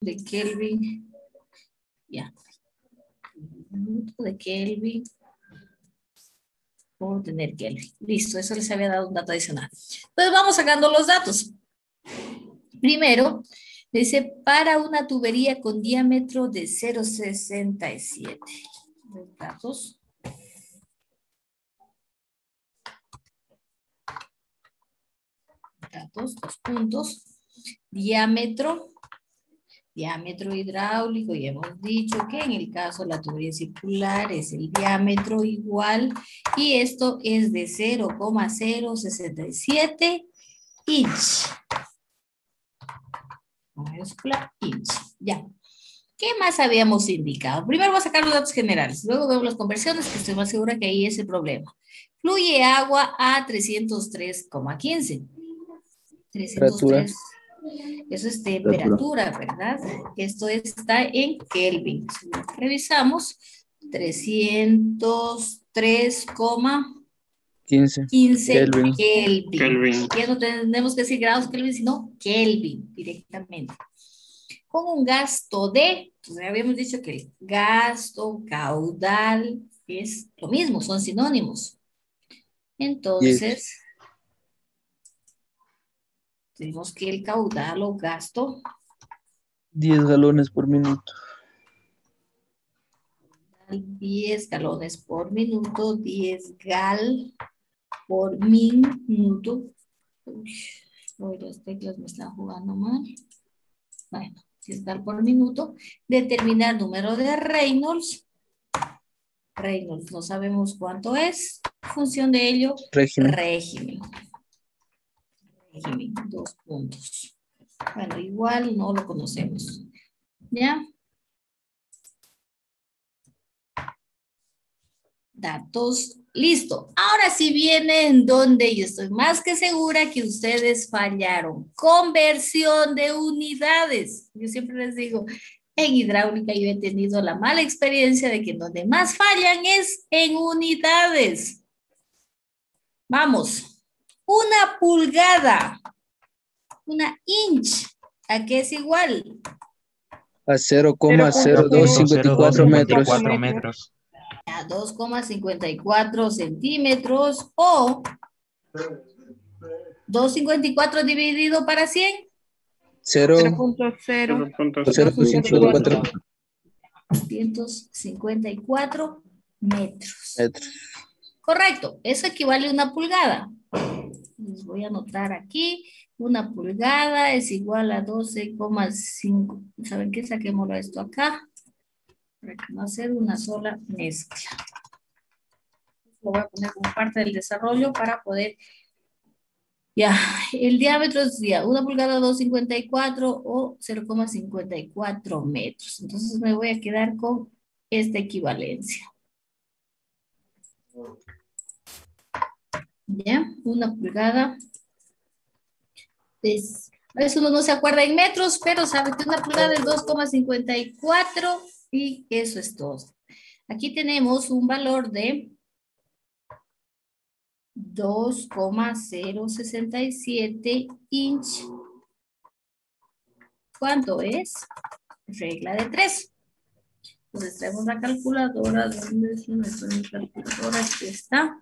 de Kelvin. Ya. Minuto de Kelvin. Por tener Kelvin. Listo, eso les había dado un dato adicional. Pues vamos sacando los datos. Primero, dice, para una tubería con diámetro de 0,67. Los datos. Datos, 2 puntos. Diámetro hidráulico, ya hemos dicho que en el caso de la tubería circular es el diámetro igual, y esto es de 0,067 inch. Mayúscula inch. Ya. ¿Qué más habíamos indicado? Primero voy a sacar los datos generales, luego vemos las conversiones, que estoy más segura que ahí es el problema. Fluye agua a 303,15. 303. Eso es temperatura, ¿verdad? Esto está en Kelvin. Si revisamos, 303,15 Kelvin. Kelvin. Ya no tenemos que decir grados Kelvin, sino Kelvin directamente. Con un gasto de, entonces habíamos dicho que el gasto, caudal, es lo mismo, son sinónimos. Entonces, tenemos que el caudal o gasto 10 galones por minuto. 10 galones por minuto, 10 gal por minuto. Uy, las teclas me están jugando mal. Bueno, 10 gal por minuto. Determinar número de Reynolds. Reynolds, no sabemos cuánto es. Función de ello, régimen. 2 puntos. Bueno, igual no lo conocemos. ¿Ya? Datos, listo. Ahora sí viene en donde yo estoy más que segura que ustedes fallaron. Conversión de unidades. Yo siempre les digo, en hidráulica yo he tenido la mala experiencia de que donde más fallan es en unidades. Vamos. Una pulgada. Una inch. ¿A qué es igual? A 0,0254 metros. A 2,54 centímetros o 2,54 dividido para 100. 0.054 254 metros. Correcto, eso equivale a una pulgada. Les voy a anotar aquí. Una pulgada es igual a 12,5. ¿Saben qué? Saquémoslo esto acá. Para que no hacer una sola mezcla. Lo voy a poner como parte del desarrollo para poder... Ya, el diámetro es ya, una pulgada 2,54 o 0,54 metros. Entonces me voy a quedar con esta equivalencia. Ya, una pulgada. Es, a veces uno no se acuerda en metros, pero sabe que una pulgada es 2,54 y eso es todo. Aquí tenemos un valor de 2,067 inch. ¿Cuánto es? Regla de 3. Entonces traemos la calculadora. ¿Dónde es mi calculadora? Aquí está.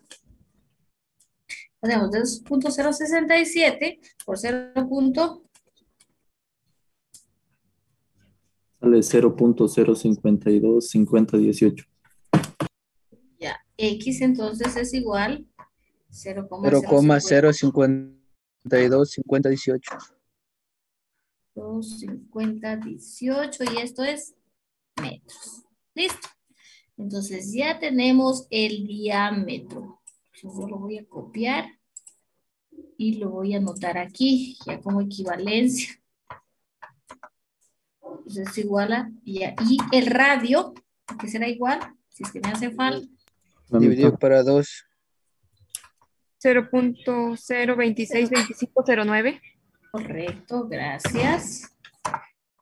Tenemos 2,067 por 0. Sale 0.0525018. Ya, X entonces es igual 0,0525018. 25018 y esto es metros. Listo. Entonces ya tenemos el diámetro. Entonces yo lo voy a copiar y lo voy a anotar aquí ya como equivalencia. Entonces es igual a y el radio, que será igual, si es que me hace falta. Dividido para 2. 0.0262509. Correcto, gracias.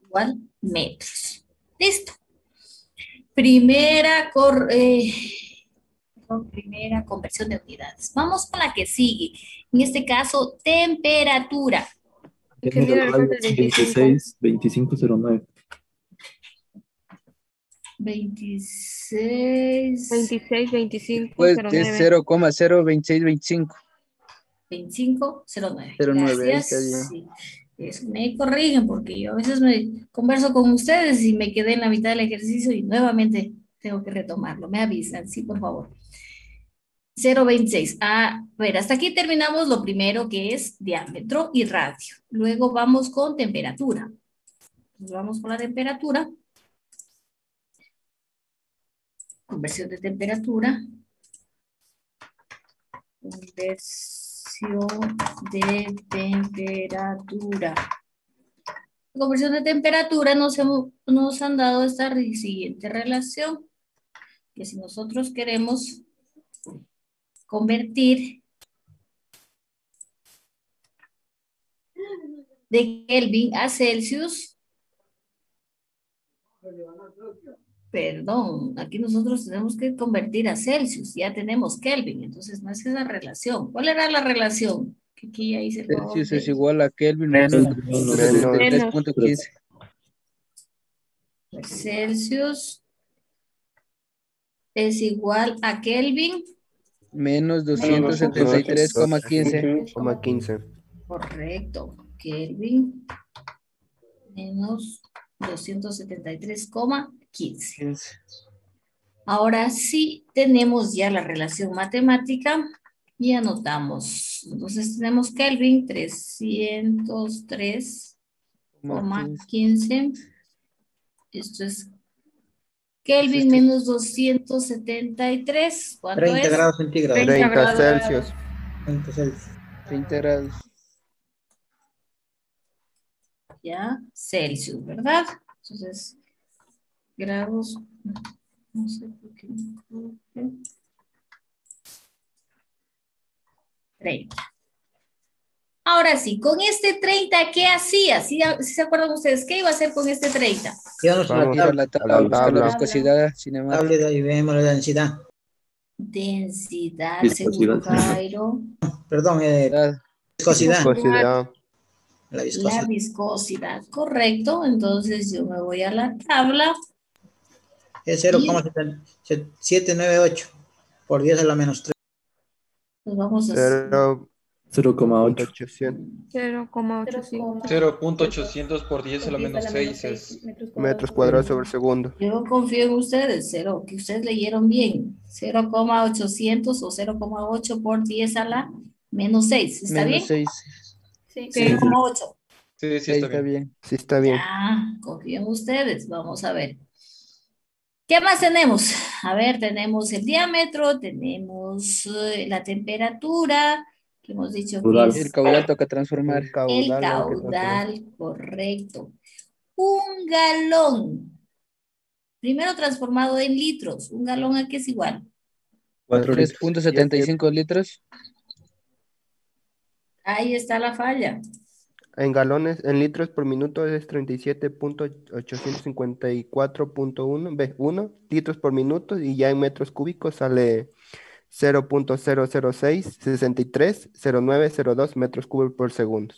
Igual metros. Listo. Primera conversión de unidades. Vamos con la que sigue. En este caso, temperatura. 262509. 26. 26, 25, Pues 09. es 0,02625. 2509. 09, ahí Gracias. está bien. Sí. Eso, me corrigen porque yo a veces me converso con ustedes y me quedé en la mitad del ejercicio y nuevamente tengo que retomarlo. Me avisan, sí, por favor. 0,26. A ver, hasta aquí terminamos lo primero que es diámetro y radio. Luego vamos con temperatura. Nos vamos con la temperatura. Conversión de temperatura. Conversión de temperatura. La conversión de temperatura nos han dado esta siguiente relación. Que si nosotros queremos convertir de Kelvin a Celsius, perdón, aquí nosotros tenemos que convertir a Celsius, ya tenemos Kelvin, entonces no es esa relación. ¿Cuál era la relación? Que aquí ya hice el favor Celsius es de- igual a Kelvin menos 73.15. Celsius es igual a Kelvin Menos 273,15. Correcto. Kelvin menos 273,15. Ahora sí tenemos ya la relación matemática y anotamos. Entonces tenemos Kelvin 303,15. Esto es Kelvin menos 273. ¿Cuánto 30 es? grados centígrados. 30 Celsius. 30 Celsius. 30 grados. Ya, Celsius, ¿verdad? Entonces, grados, no sé por qué me coloqué. 30. Ahora sí, con este 30, ¿qué hacía? ¿Sí se acuerdan ustedes? ¿Qué iba a hacer con este 30? Llévanos a Vamos a ir a la tabla a buscar la viscosidad cinemática. tabla y vemos la densidad. Densidad, según Cairo. Perdón, viscosidad. La La viscosidad. viscosidad, correcto. Entonces yo me voy a la tabla. Es 0,798 por 10 a la menos 3. Pues vamos a hacer 0,800. 0.800 por 10 a la menos 6 es metros cuadrados sobre segundo. Yo confío en ustedes, que ustedes leyeron bien. 0,800 o 0,8 por 10 a la menos 6. ¿Está Menos bien? 6. Sí. 0,8. Sí, Está bien. Sí, está bien. Ya, confío en ustedes. Vamos a ver. ¿Qué más tenemos? A ver, tenemos el diámetro, tenemos la temperatura, que hemos dicho que es El caudal toca transformar. el caudal, correcto. Un galón. Primero transformado en litros. Un galón, ¿a qué es igual? 3.75 litros. Ahí está la falla. En galones, en litros por minuto es 37.854.1 litros por minuto, y ya en metros cúbicos sale 0.006630902 metros cúbicos por segundo.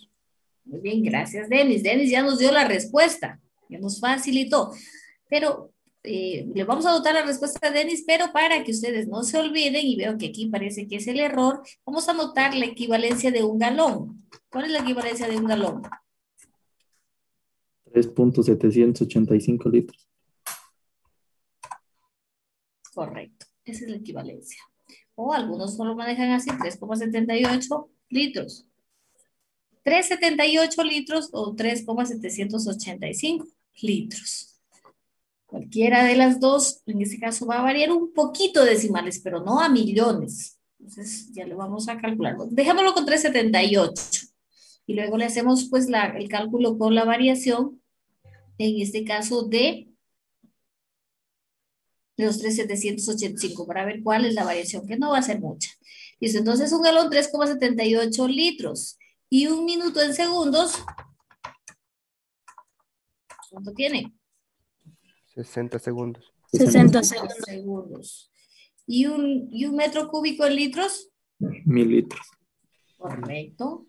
Muy bien, gracias, Denis. Denis ya nos dio la respuesta, ya nos facilitó. Pero le vamos a anotar la respuesta a Denis, pero para que ustedes no se olviden, y veo que aquí parece que es el error, vamos a anotar la equivalencia de un galón. ¿Cuál es la equivalencia de un galón? 3.785 litros. Correcto, esa es la equivalencia. O algunos solo manejan así, 3,78 litros. 3,78 litros o 3,785 litros. Cualquiera de las dos, en este caso va a variar un poquito decimales, pero no a millones. Entonces ya lo vamos a calcular. Dejémoslo con 3,78. Y luego le hacemos pues el cálculo con la variación, en este caso de los 3,785, para ver cuál es la variación, que no va a ser mucha. Listo, entonces un galón 3,78 litros. Y un minuto en segundos, ¿cuánto tiene? 60 segundos. 60 segundos. ¿Y un metro cúbico en litros? 1000 litros. Correcto.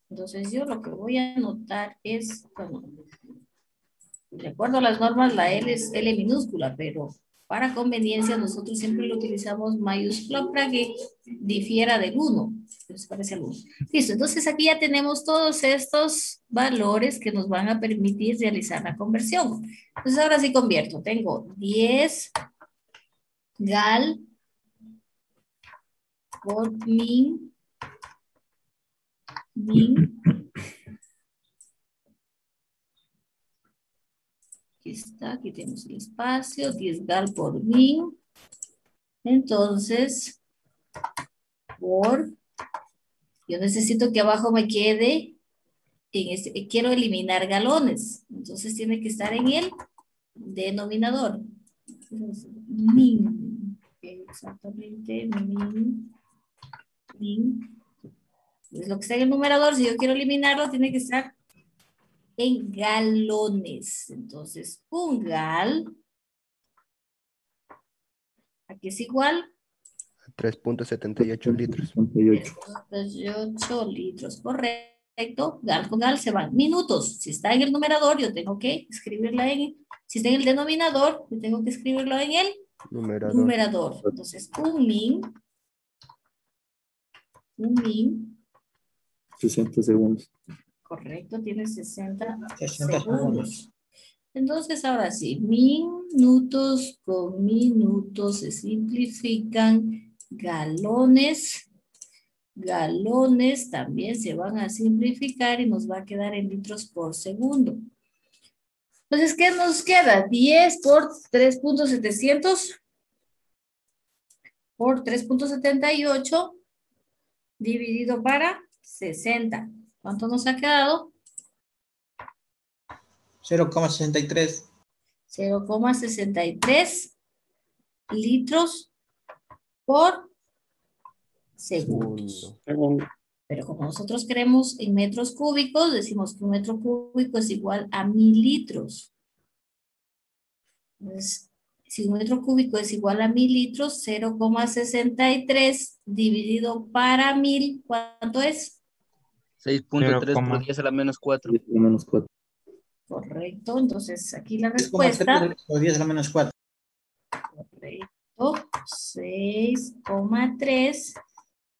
Entonces yo lo que voy a anotar es, bueno, De acuerdo a las normas, la L es L minúscula, pero para conveniencia nosotros siempre lo utilizamos mayúscula para que difiera del 1. Entonces parece al 1. Listo, entonces aquí ya tenemos todos estos valores que nos van a permitir realizar la conversión. Entonces ahora sí convierto. Tengo 10 gal por min. Aquí está, aquí tenemos el espacio, 10 gal por min. Entonces, yo necesito que abajo me quede, quiero eliminar galones. Entonces tiene que estar en el denominador. Min. Exactamente, min. Es lo que está en el numerador. Si yo quiero eliminarlo, tiene que estar en galones. Entonces, un gal, aquí es igual 3.78 litros. 3.78 litros, correcto. Gal con gal se van minutos. Si está en el numerador, yo tengo que escribirla si está en el denominador, yo tengo que escribirlo en el numerador. Entonces, un min 60 segundos. Correcto, tiene 60 segundos. Entonces, ahora sí, minutos con minutos se simplifican. Galones también se van a simplificar y nos va a quedar en litros por segundo. Entonces, ¿qué nos queda? 10 por 3.700 por 3.78 dividido para 60. ¿Cuánto nos ha quedado? 0,63. 0,63 litros por segundo. Pero como nosotros queremos en metros cúbicos, decimos que un metro cúbico es igual a 1000 litros. Entonces, si un metro cúbico es igual a 1000 litros, 0,63 dividido para 1000, ¿cuánto es? 6.3 por 10 a la menos 4. Correcto, entonces aquí la respuesta. 6,3 por 10 a la menos 4. Correcto, 6,3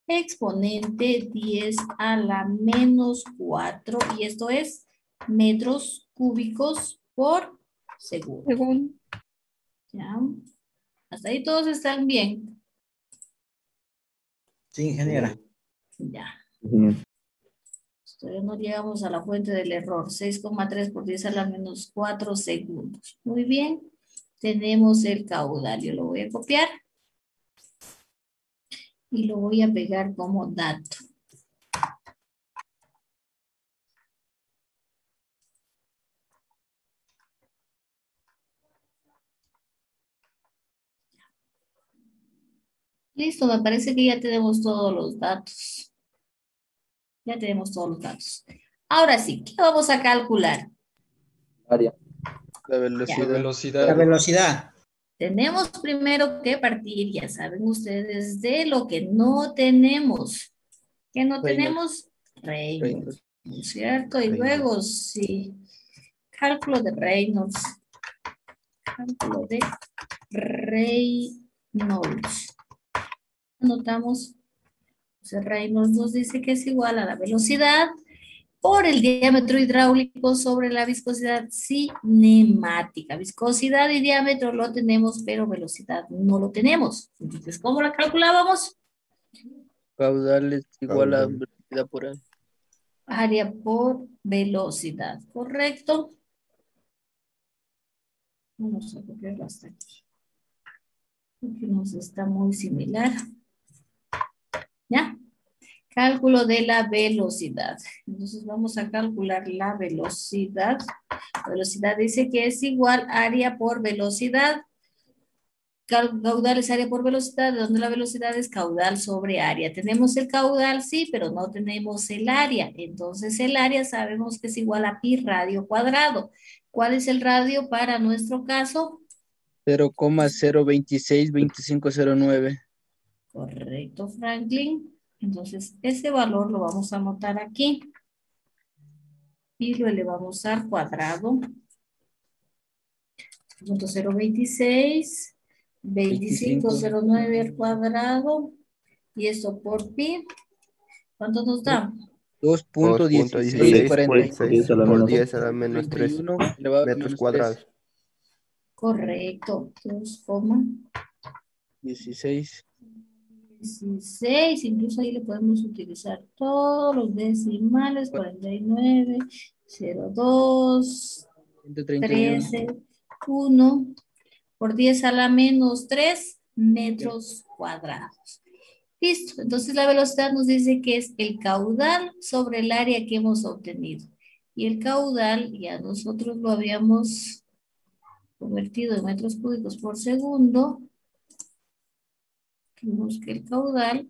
exponente 10 a la menos 4 y esto es metros cúbicos por segundo. ¿Ya? Hasta ahí todos están bien. Sí, ingeniera. Ya. Todavía no llegamos a la fuente del error. 6,3 por 10 a la menos 4 segundos. Muy bien. Tenemos el caudal. Yo lo voy a copiar. Y lo voy a pegar como dato. Listo, me parece que ya tenemos todos los datos. Ya tenemos todos los datos. Ahora sí, ¿qué vamos a calcular? Área. La velocidad. La velocidad. Tenemos primero que partir, ya saben ustedes, de lo que no tenemos. ¿Qué no tenemos? Reynolds. ¿Cierto? Y luego, sí. Cálculo de Reynolds. Cálculo de Reynolds. Anotamos. Reynolds nos dice que es igual a la velocidad por el diámetro hidráulico sobre la viscosidad cinemática. Viscosidad y diámetro lo tenemos, pero velocidad no lo tenemos. Entonces, ¿cómo la calculábamos? Caudal es igual a velocidad por área. Área por velocidad, ¿correcto? Vamos a copiarlo hasta aquí. Porque nos está muy similar. ¿Ya? Cálculo de la velocidad. Entonces vamos a calcular la velocidad. La velocidad dice que es igual área por velocidad. Caudal es área por velocidad, de donde la velocidad es caudal sobre área. Tenemos el caudal, sí, pero no tenemos el área. Entonces el área sabemos que es igual a pi radio cuadrado. ¿Cuál es el radio para nuestro caso? 0,0262509. Correcto, Franklin. Entonces, ese valor lo vamos a anotar aquí. Y lo elevamos al cuadrado. 0.026, 2509 al cuadrado, y esto por pi, ¿cuánto nos da? 2.1646 10 a la por menos 10 a la menos 3 31 elevado a la metros menos 3. cuadrados. Correcto, 16. 2,16, incluso ahí le podemos utilizar todos los decimales, 49, 02, 131. 13, 1, por 10 a la menos 3 metros cuadrados. Listo, entonces la velocidad nos dice que es el caudal sobre el área que hemos obtenido. Y el caudal ya nosotros lo habíamos convertido en metros cúbicos por segundo. Vemos que el caudal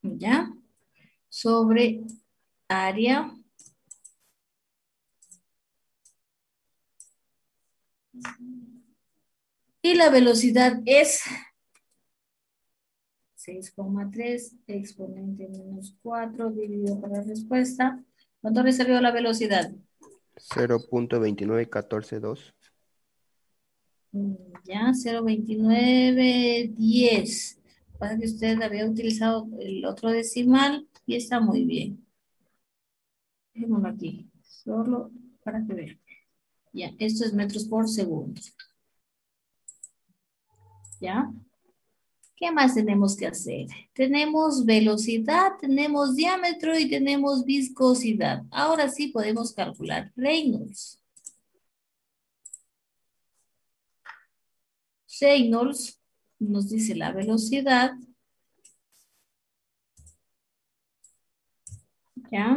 ya sobre área y la velocidad es 6,3 exponente menos 4 dividido por la respuesta. ¿Cuánto le salió la velocidad? 0.29142. Ya, 0,2910. Para que usted había utilizado el otro decimal y está muy bien. Dejémoslo aquí, solo para que vean. Ya, esto es metros por segundo. ¿Ya? ¿Qué más tenemos que hacer? Tenemos velocidad, tenemos diámetro y tenemos viscosidad. Ahora sí podemos calcular Reynolds. Reynolds nos dice la velocidad. ¿Ya?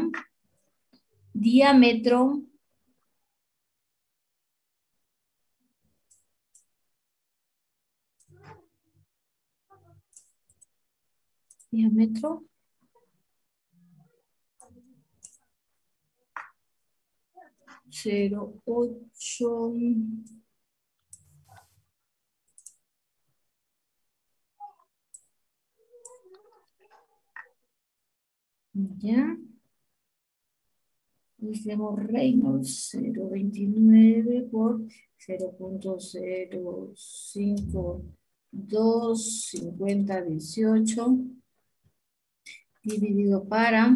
Diámetro. Diámetro. Cero, 8. Ya. Hacemos Reynolds 0,29 por 0.0525018 dividido para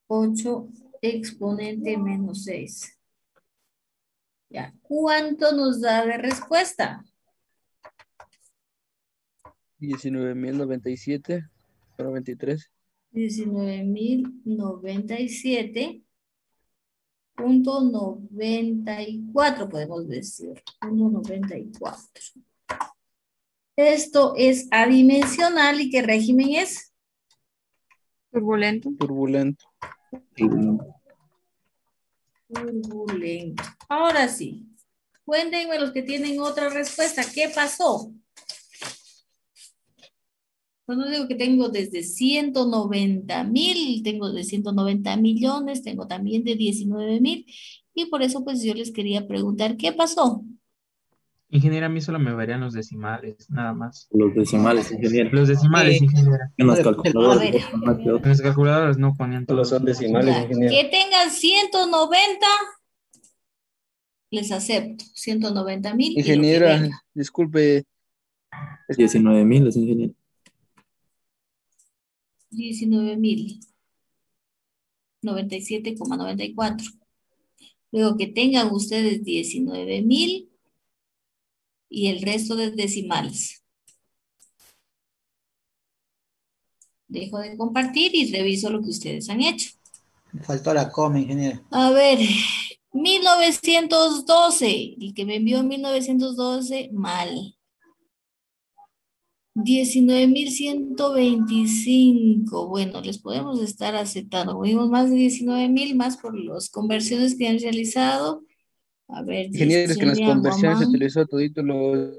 8 exponente menos 6. Ya. ¿Cuánto nos da de respuesta? 19.097.93. 19.097.94 podemos decir. 1,94. Esto es adimensional y ¿qué régimen es? Turbulento. Turbulento. Turbulento. Ahora sí. Cuéntenme los que tienen otra respuesta. ¿Qué pasó? Cuando digo que tengo desde 190,000, tengo de 190 millones, tengo también de 19,000 y por eso pues yo les quería preguntar, ¿qué pasó? Ingeniera, a mí solo me varían los decimales, nada más. Los decimales, ingeniero. Los decimales, ingeniera. En las A calculadoras. ver. En las calculadoras no ponían Solo todos. son decimales, Ya, ingeniero. que tengan 190, les acepto. 190,000 y lo que Ingeniera, venga. disculpe. 19,000 es ingeniero. 19,097,94. Luego que tengan ustedes 19,000 y el resto de decimales. Dejo de compartir y reviso lo que ustedes han hecho. Me faltó la coma, ingeniero. A ver, 1912. El que me envió 1912, mal. 19,125. Bueno, les podemos estar aceptando. Vimos más de 19,000, más por las conversiones que han realizado. A ver, Ingeniero, es que en las Yesenia conversiones se Guamán. utilizó todito los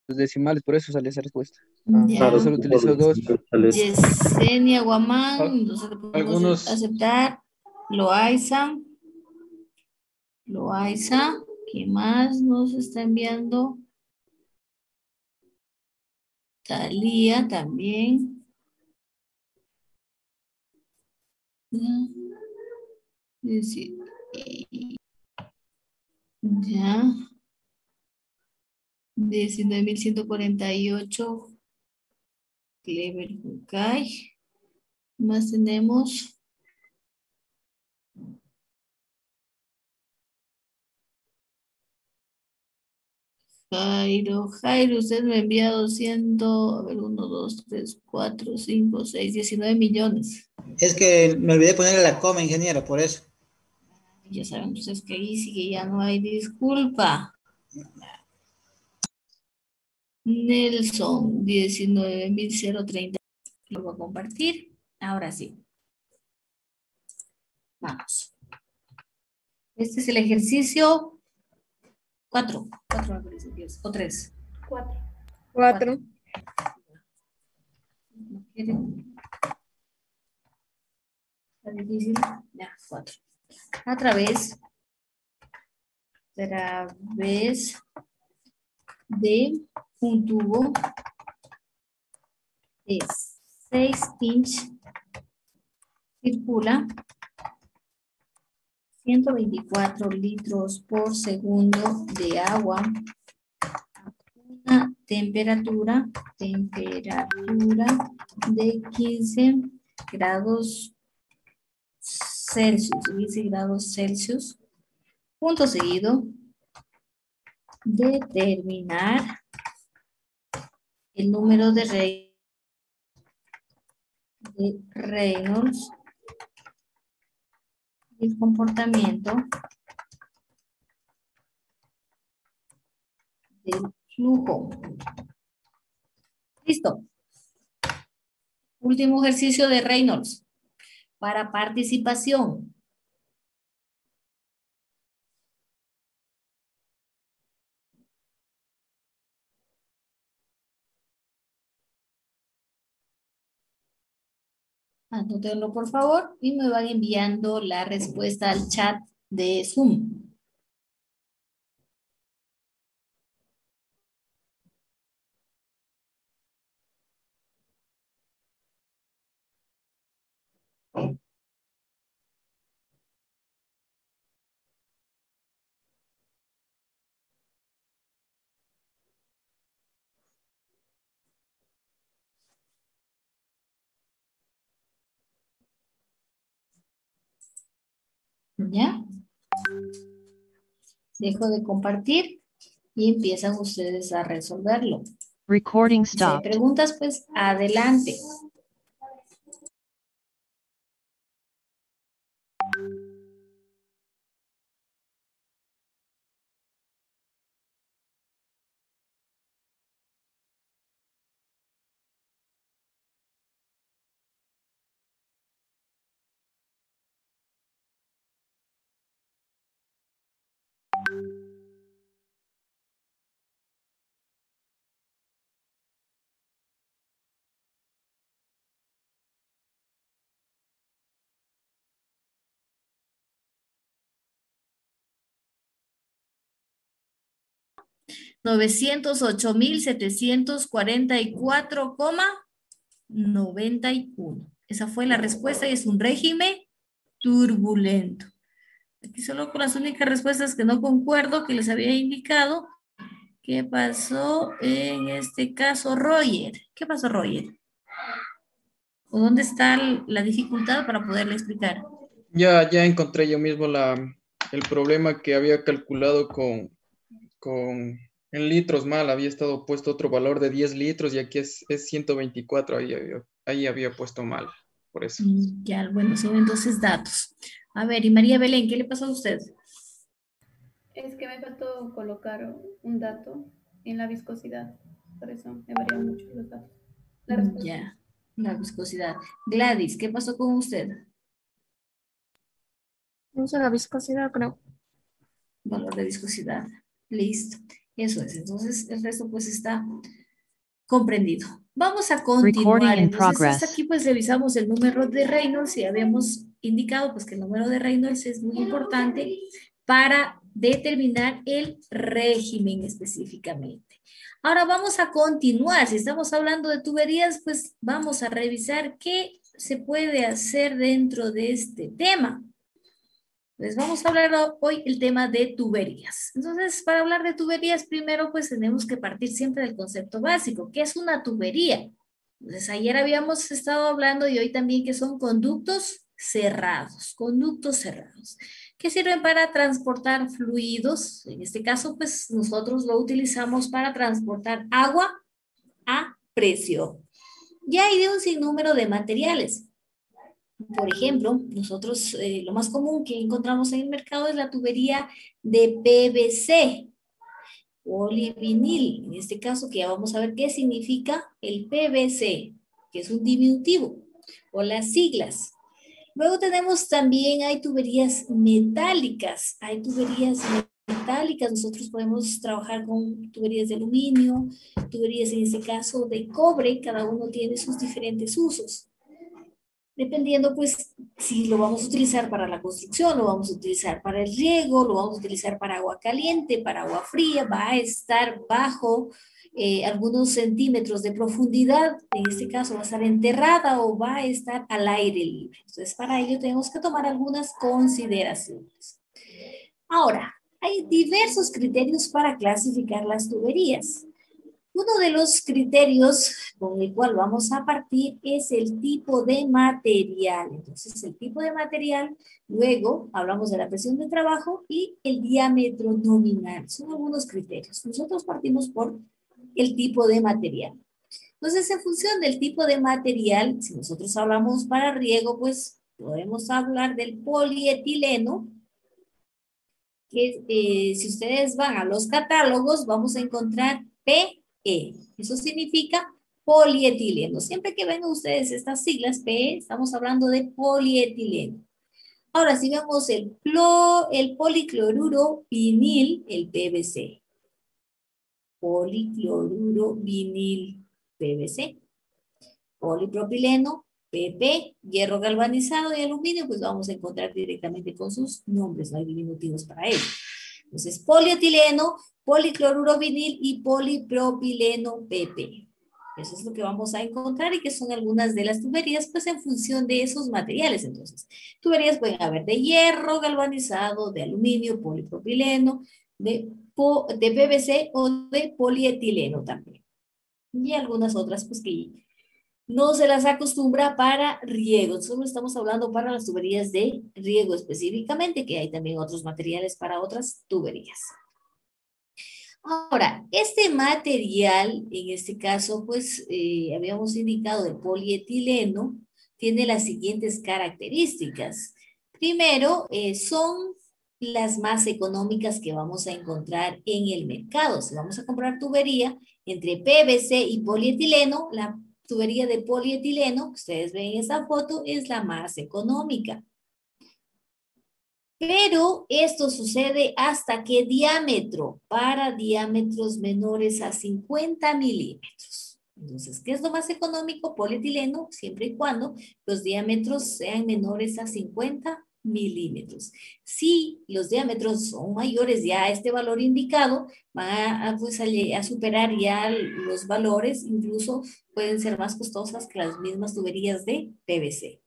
decimales, por eso sale esa respuesta. Ya. Claro, Solo utilizó dos. Yesenia Guamán. Entonces le podemos Algunos. aceptar. Loaiza. Loaiza. ¿Qué más nos está enviando? Talía también. Ya. 19.148. Clever Bucay. Más tenemos. Jairo, usted me ha enviado 100, a ver, 1, 2, 3, 4, 5, 6, 19 millones. Es que me olvidé ponerle la coma, ingeniero, por eso. Ya saben ustedes que ahí sí que ya no hay disculpa. Nelson, 19.030. Lo voy a compartir. Ahora sí. Vamos. Este es el ejercicio 4. 4 me parece que es. O 3. 4. ¿No quieren? ¿Está difícil? Ya, 4. A través de un tubo de 6 inch circula 124 litros por segundo de agua a una temperatura de 15 grados Celsius, 15 grados Celsius. Punto seguido, determinar el número de Reynolds y el comportamiento del flujo. Listo. Último ejercicio de Reynolds para participación. Anótenlo por favor y me van enviando la respuesta al chat de Zoom. ¿Ya? Dejo de compartir y empiezan ustedes a resolverlo. Recording Si hay stopped. preguntas, pues adelante. $908,744,91. Esa fue la respuesta y es un régimen turbulento. Aquí solo con las únicas respuestas que no concuerdo, que les había indicado. ¿Qué pasó en este caso, Roger? ¿Qué pasó, Roger? ¿O dónde está la dificultad para poderle explicar? Ya encontré yo mismo el problema que había calculado con en litros mal. Había estado puesto otro valor de 10 litros y aquí es 124. Ahí había puesto mal, por eso. Ya, bueno, son entonces datos. A ver, y María Belén, ¿qué le pasó a usted? Es que me faltó colocar un dato en la viscosidad. Por eso me varían mucho los datos. Ya, la viscosidad. Gladys, ¿qué pasó con usted? Uso la viscosidad, creo. Valor de viscosidad. Listo. Eso es. Entonces, el resto pues está comprendido. Vamos a continuar. Entonces, hasta aquí pues revisamos el número de Reynolds y habíamos indicado pues que el número de Reynolds es muy importante para determinar el régimen específicamente. Ahora vamos a continuar. Si estamos hablando de tuberías, pues vamos a revisar qué se puede hacer dentro de este tema? Les vamos a hablar hoy el tema de tuberías. Entonces, para hablar de tuberías, primero pues tenemos que partir siempre del concepto básico. ¿Qué es una tubería? Entonces, ayer habíamos estado hablando y hoy también que son conductos cerrados, que sirven para transportar fluidos. En este caso, pues nosotros lo utilizamos para transportar agua a presión. Ya hay de un sinnúmero de materiales. Por ejemplo, nosotros lo más común que encontramos en el mercado es la tubería de PVC, polivinil, en este caso que ya vamos a ver qué significa el PVC, que es un diminutivo, o las siglas. Luego tenemos también, hay tuberías metálicas, nosotros podemos trabajar con tuberías de aluminio, tuberías en este caso de cobre, cada uno tiene sus diferentes usos. Dependiendo, pues, si lo vamos a utilizar para la construcción, lo vamos a utilizar para el riego, lo vamos a utilizar para agua caliente, para agua fría, va a estar bajo algunos centímetros de profundidad, en este caso va a estar enterrada o va a estar al aire libre. Entonces, para ello tenemos que tomar algunas consideraciones. Ahora, hay diversos criterios para clasificar las tuberías. Uno de los criterios con el cual vamos a partir es el tipo de material. Entonces, el tipo de material, luego hablamos de la presión de trabajo y el diámetro nominal. Son algunos criterios. Nosotros partimos por el tipo de material. Entonces, en función del tipo de material, si nosotros hablamos para riego, pues podemos hablar del polietileno, que si ustedes van a los catálogos, vamos a encontrar PE. Eso significa polietileno. Siempre que vengan ustedes estas siglas PE, estamos hablando de polietileno. Ahora, si vemos el policloruro vinil, el PVC. Policloruro vinil, PVC. Polipropileno, PP, hierro galvanizado y aluminio, pues vamos a encontrar directamente con sus nombres, no hay diminutivos para ello. Entonces, polietileno, policloruro vinil y polipropileno PP. Eso es lo que vamos a encontrar y que son algunas de las tuberías, pues en función de esos materiales. Entonces, tuberías pueden haber de hierro galvanizado, de aluminio, polipropileno, de PVC o de polietileno también. Y algunas otras, pues que no se las acostumbra para riego. Solo estamos hablando para las tuberías de riego específicamente, que hay también otros materiales para otras tuberías. Ahora, este material, en este caso, pues habíamos indicado el polietileno, tiene las siguientes características. Primero, son las más económicas que vamos a encontrar en el mercado. Si vamos a comprar tubería entre PVC y polietileno, la tubería de polietileno, que ustedes ven en esta foto, es la más económica. Pero esto sucede hasta qué diámetro, para diámetros menores a 50 milímetros. Entonces, ¿qué es lo más económico? Polietileno, siempre y cuando los diámetros sean menores a 50 milímetros. Si los diámetros son mayores ya a este valor indicado, van a superar ya los valores, incluso pueden ser más costosas que las mismas tuberías de PVC.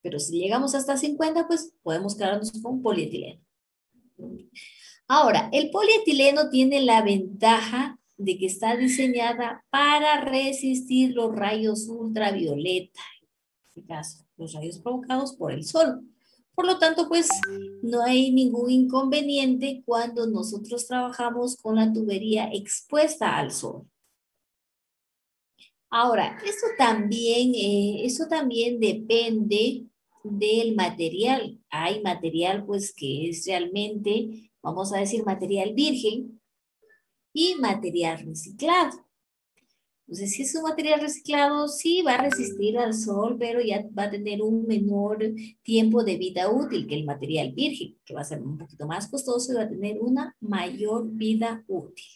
Pero si llegamos hasta 50, pues podemos quedarnos con polietileno. Ahora, el polietileno tiene la ventaja de que está diseñada para resistir los rayos ultravioleta, en este caso, los rayos provocados por el sol. Por lo tanto, pues no hay ningún inconveniente cuando nosotros trabajamos con la tubería expuesta al sol. Ahora, eso también depende del material. Hay material pues que es realmente, vamos a decir, material virgen y material reciclado. Entonces, si es un material reciclado, sí va a resistir al sol, pero ya va a tener un menor tiempo de vida útil que el material virgen, que va a ser un poquito más costoso y va a tener una mayor vida útil.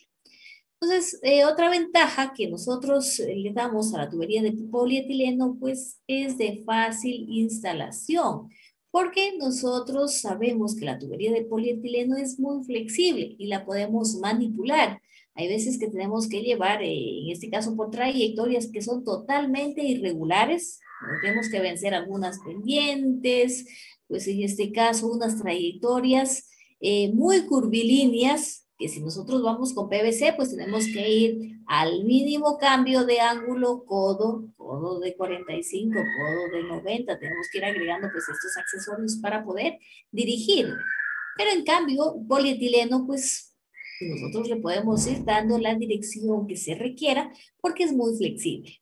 Entonces, otra ventaja que nosotros le damos a la tubería de polietileno, pues es de fácil instalación, porque nosotros sabemos que la tubería de polietileno es muy flexible y la podemos manipular. Hay veces que tenemos que llevar, en este caso por trayectorias que son totalmente irregulares, Tenemos que vencer algunas pendientes, pues en este caso unas trayectorias muy curvilíneas, que si nosotros vamos con PVC, pues tenemos que ir al mínimo cambio de ángulo, codo de 45, codo de 90, tenemos que ir agregando pues estos accesorios para poder dirigir. Pero en cambio, polietileno, pues nosotros le podemos ir dando la dirección que se requiera porque es muy flexible.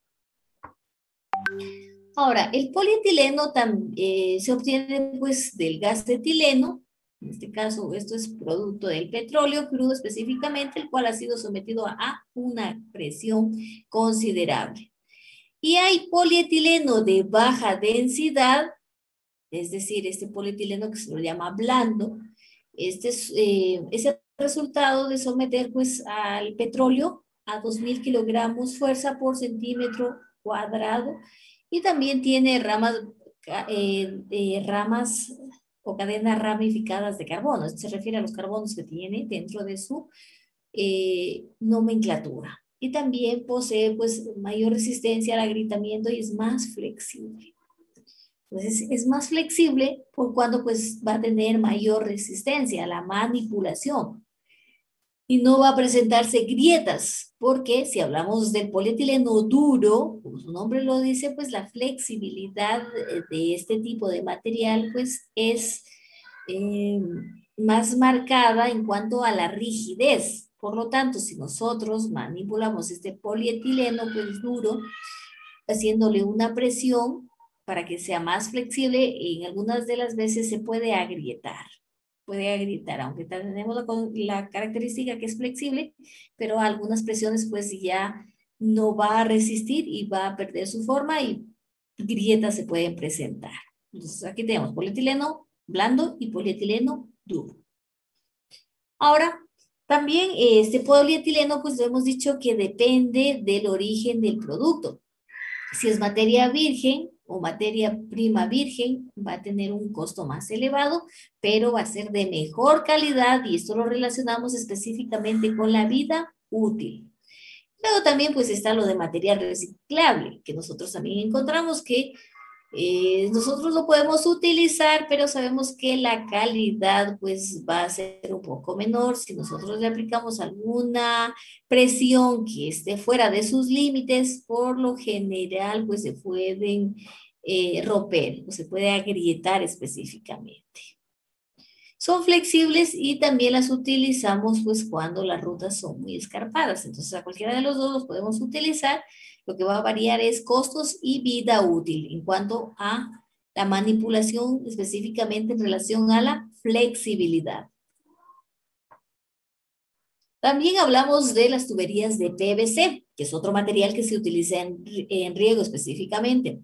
Ahora, el polietileno se obtiene pues del gas de etileno. En este caso, esto es producto del petróleo crudo específicamente, el cual ha sido sometido a una presión considerable. Y hay polietileno de baja densidad, es decir, este polietileno que se lo llama blando. Este es el resultado de someter pues al petróleo a 2000 kilogramos fuerza por centímetro cuadrado, y también tiene ramas o cadenas ramificadas de carbono. Esto se refiere a los carbonos que tiene dentro de su nomenclatura. Y también posee pues mayor resistencia al agrietamiento y es más flexible. Entonces es más flexible por cuando pues va a tener mayor resistencia a la manipulación. Y no va a presentarse grietas, porque si hablamos del polietileno duro, como su nombre lo dice, pues la flexibilidad de este tipo de material pues es más marcada en cuanto a la rigidez. Por lo tanto, si nosotros manipulamos este polietileno pues duro, haciéndole una presión para que sea más flexible, en algunas de las veces se puede agrietar. Aunque tenemos la característica que es flexible, pero algunas presiones pues ya no va a resistir y va a perder su forma y grietas se pueden presentar. Entonces aquí tenemos polietileno blando y polietileno duro. Ahora, también este polietileno pues lo hemos dicho que depende del origen del producto. Si es materia virgen o materia prima virgen, va a tener un costo más elevado, pero va a ser de mejor calidad, y esto lo relacionamos específicamente con la vida útil. Luego también pues está lo de material reciclable, que nosotros también encontramos que nosotros lo podemos utilizar, pero sabemos que la calidad pues va a ser un poco menor si nosotros le aplicamos alguna presión que esté fuera de sus límites. Por lo general pues se pueden romper o se puede agrietar específicamente. Son flexibles y también las utilizamos pues cuando las rutas son muy escarpadas. Entonces a cualquiera de los dos los podemos utilizar. Lo que va a variar es costos y vida útil en cuanto a la manipulación, específicamente en relación a la flexibilidad. También hablamos de las tuberías de PVC, que es otro material que se utiliza en riego específicamente.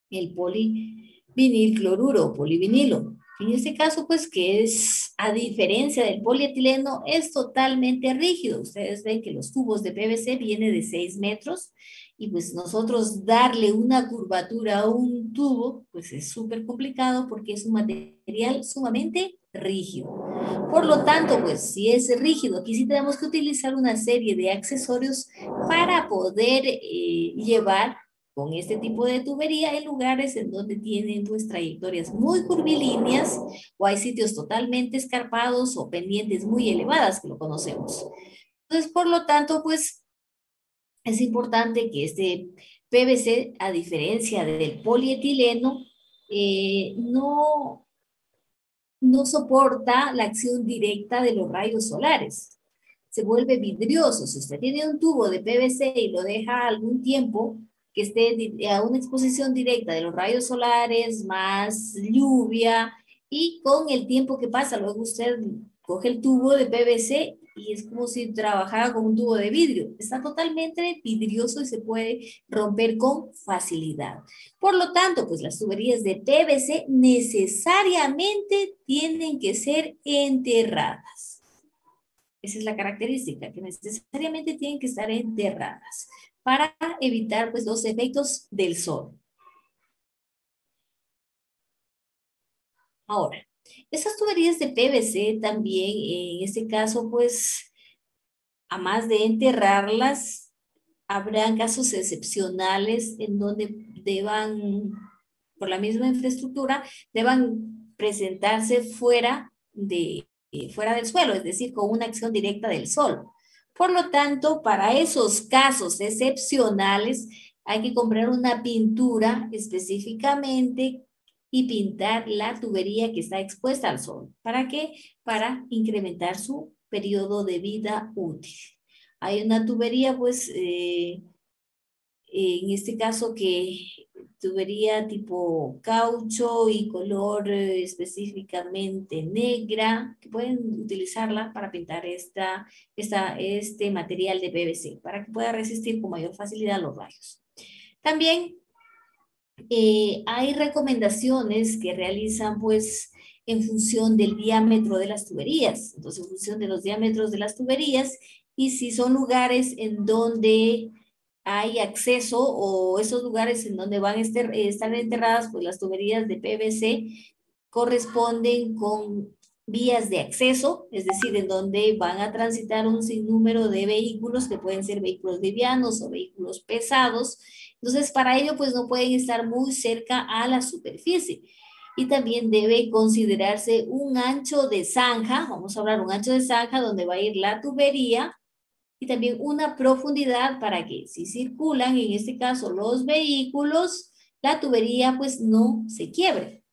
El polivinilcloruro o polivinilo. En este caso, pues, que es, a diferencia del polietileno, es totalmente rígido. Ustedes ven que los tubos de PVC vienen de 6 metros y pues nosotros darle una curvatura a un tubo, pues es súper complicado porque es un material sumamente rígido. Por lo tanto, pues, si es rígido, aquí sí tenemos que utilizar una serie de accesorios para poder llevar con este tipo de tubería en lugares en donde tienen pues trayectorias muy curvilíneas o hay sitios totalmente escarpados o pendientes muy elevadas, que lo conocemos. Entonces, por lo tanto, pues es importante que este PVC, a diferencia del polietileno, no soporta la acción directa de los rayos solares. Se vuelve vidrioso. Si usted tiene un tubo de PVC y lo deja algún tiempo, que esté a una exposición directa de los rayos solares, más lluvia, y con el tiempo que pasa, luego usted coge el tubo de PVC y es como si trabajara con un tubo de vidrio. Está totalmente vidrioso y se puede romper con facilidad. Por lo tanto, pues las tuberías de PVC necesariamente tienen que ser enterradas. Esa es la característica, que necesariamente tienen que estar enterradas para evitar pues los efectos del sol. Ahora, esas tuberías de PVC también, en este caso, pues, a más de enterrarlas, habrán casos excepcionales en donde deban, por la misma infraestructura, deban presentarse fuera del suelo, es decir, con una acción directa del sol. Por lo tanto, para esos casos excepcionales, hay que comprar una pintura específicamente y pintar la tubería que está expuesta al sol. ¿Para qué? Para incrementar su periodo de vida útil. Hay una tubería, pues, en este caso que tubería tipo caucho y color específicamente negra, que pueden utilizarla para pintar este material de PVC, para que pueda resistir con mayor facilidad los rayos. También hay recomendaciones que realizan pues en función del diámetro de las tuberías. Entonces, en función de los diámetros de las tuberías y si son lugares en donde hay acceso o esos lugares en donde van a estar enterradas pues las tuberías de PVC corresponden con vías de acceso, es decir, en donde van a transitar un sinnúmero de vehículos que pueden ser vehículos livianos o vehículos pesados. Entonces, para ello, pues no pueden estar muy cerca a la superficie. Y también debe considerarse un ancho de zanja, vamos a hablar un ancho de zanja donde va a ir la tubería, y también una profundidad para que si circulan, en este caso, los vehículos, la tubería pues no se quiebre.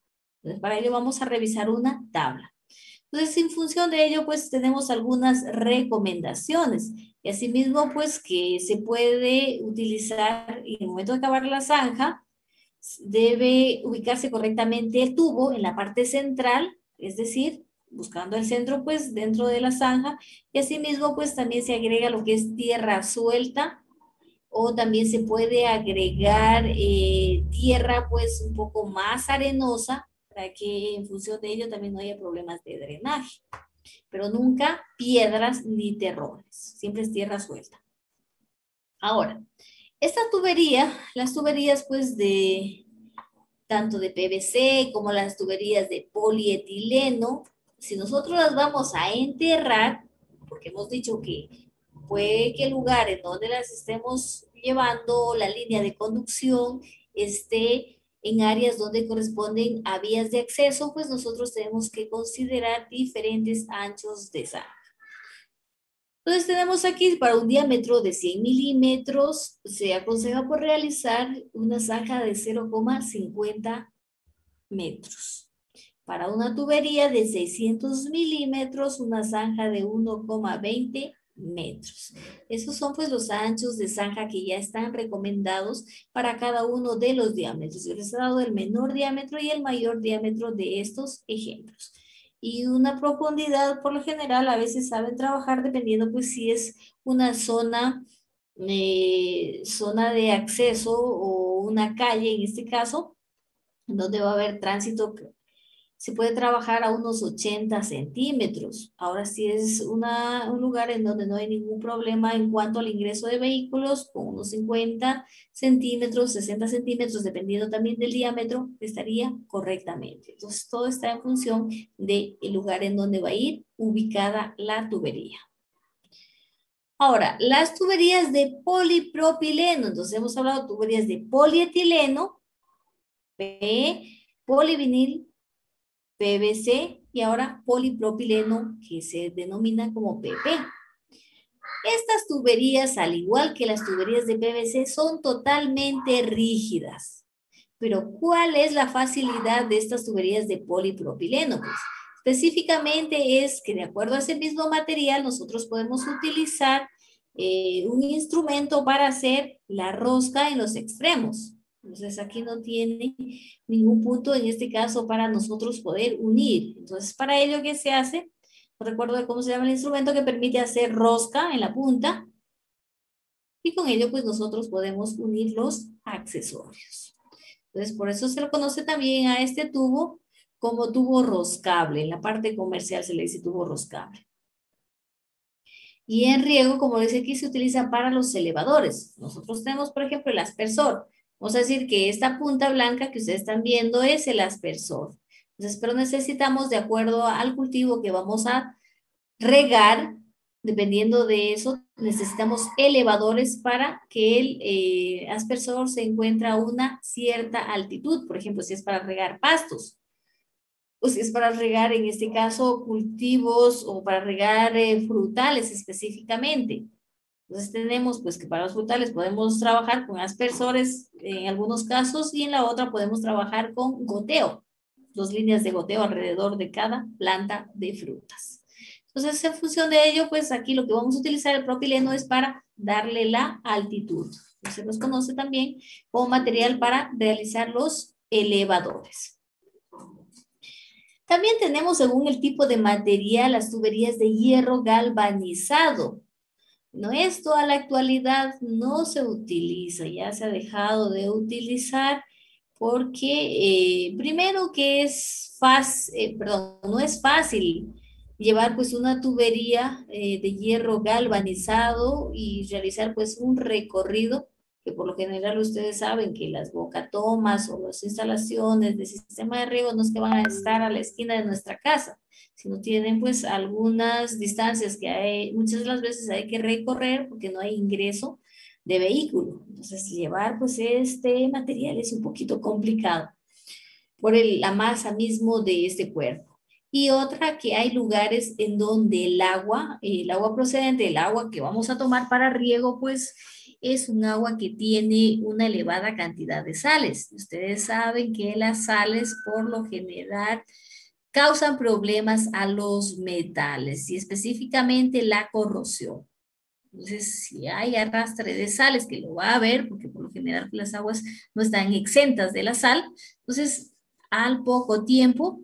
Entonces, para ello vamos a revisar una tabla. Entonces, en función de ello, pues tenemos algunas recomendaciones. Y asimismo, pues que se puede utilizar en el momento de acabar la zanja, debe ubicarse correctamente el tubo en la parte central, es decir, buscando el centro, pues dentro de la zanja. Y asimismo, pues también se agrega lo que es tierra suelta, o también se puede agregar tierra, pues un poco más arenosa, para que en función de ello también no haya problemas de drenaje. Pero nunca piedras ni terrones, siempre es tierra suelta. Ahora, esta tubería, las tuberías pues tanto de PVC como las tuberías de polietileno, si nosotros las vamos a enterrar, porque hemos dicho que puede que el lugar en donde las estemos llevando, la línea de conducción, esté en áreas donde corresponden a vías de acceso, pues nosotros tenemos que considerar diferentes anchos de zanja. Entonces tenemos aquí para un diámetro de 100 milímetros, se aconseja por realizar una zanja de 0,50 metros. Para una tubería de 600 milímetros, una zanja de 1,20 metros. Esos son pues los anchos de zanja que ya están recomendados para cada uno de los diámetros. Yo les he dado el menor diámetro y el mayor diámetro de estos ejemplos. Y una profundidad, por lo general, a veces saben trabajar dependiendo pues si es una zona de acceso o una calle en este caso, donde va a haber tránsito. Se puede trabajar a unos 80 centímetros. Ahora, si es un lugar en donde no hay ningún problema en cuanto al ingreso de vehículos, con unos 50 centímetros, 60 centímetros, dependiendo también del diámetro, estaría correctamente. Entonces, todo está en función del lugar en donde va a ir ubicada la tubería. Ahora, las tuberías de polipropileno. Entonces, hemos hablado de tuberías de polietileno, polivinil, PVC y ahora polipropileno, que se denomina como PP. Estas tuberías, al igual que las tuberías de PVC, son totalmente rígidas. Pero, ¿cuál es la facilidad de estas tuberías de polipropileno? Pues, específicamente es que de acuerdo a ese mismo material, nosotros podemos utilizar un instrumento para hacer la rosca en los extremos. Entonces aquí no tiene ningún punto en este caso para nosotros poder unir. Entonces para ello, ¿qué se hace? No recuerdo cómo se llama el instrumento que permite hacer rosca en la punta. Y con ello pues nosotros podemos unir los accesorios. Entonces por eso se lo conoce también a este tubo como tubo roscable. En la parte comercial se le dice tubo roscable. Y en riego, como dice aquí, se utiliza para los elevadores. Nosotros tenemos, por ejemplo, el aspersor. Vamos a decir que esta punta blanca que ustedes están viendo es el aspersor. Entonces, pero necesitamos, de acuerdo al cultivo que vamos a regar, Dependiendo de eso, necesitamos elevadores para que el aspersor se encuentre a una cierta altitud. Por ejemplo, si es para regar pastos, o si es para regar, en este caso, cultivos o para regar frutales específicamente. Entonces tenemos pues que para los frutales podemos trabajar con aspersores en algunos casos y en la otra podemos trabajar con goteo, 2 líneas de goteo alrededor de cada planta de frutas. Entonces en función de ello pues aquí lo que vamos a utilizar el propileno es para darle la altitud. Se los conoce también como material para realizar los elevadores. También tenemos según el tipo de material las tuberías de hierro galvanizado. No, esto a la actualidad no se utiliza, ya se ha dejado de utilizar porque primero que es fácil, no es fácil llevar pues una tubería de hierro galvanizado y realizar pues un recorrido que por lo general ustedes saben que las bocatomas o las instalaciones de sistema de riego no es que van a estar a la esquina de nuestra casa, sino tienen pues algunas distancias que hay, muchas de las veces hay que recorrer porque no hay ingreso de vehículo. Entonces llevar pues este material es un poquito complicado por la masa mismo de este cuerpo. Y otra que hay lugares en donde el agua procedente, el agua que vamos a tomar para riego, pues es un agua que tiene una elevada cantidad de sales. Ustedes saben que las sales por lo general causan problemas a los metales y específicamente la corrosión. Entonces, si hay arrastre de sales, que lo va a haber, porque por lo general las aguas no están exentas de la sal, entonces al poco tiempo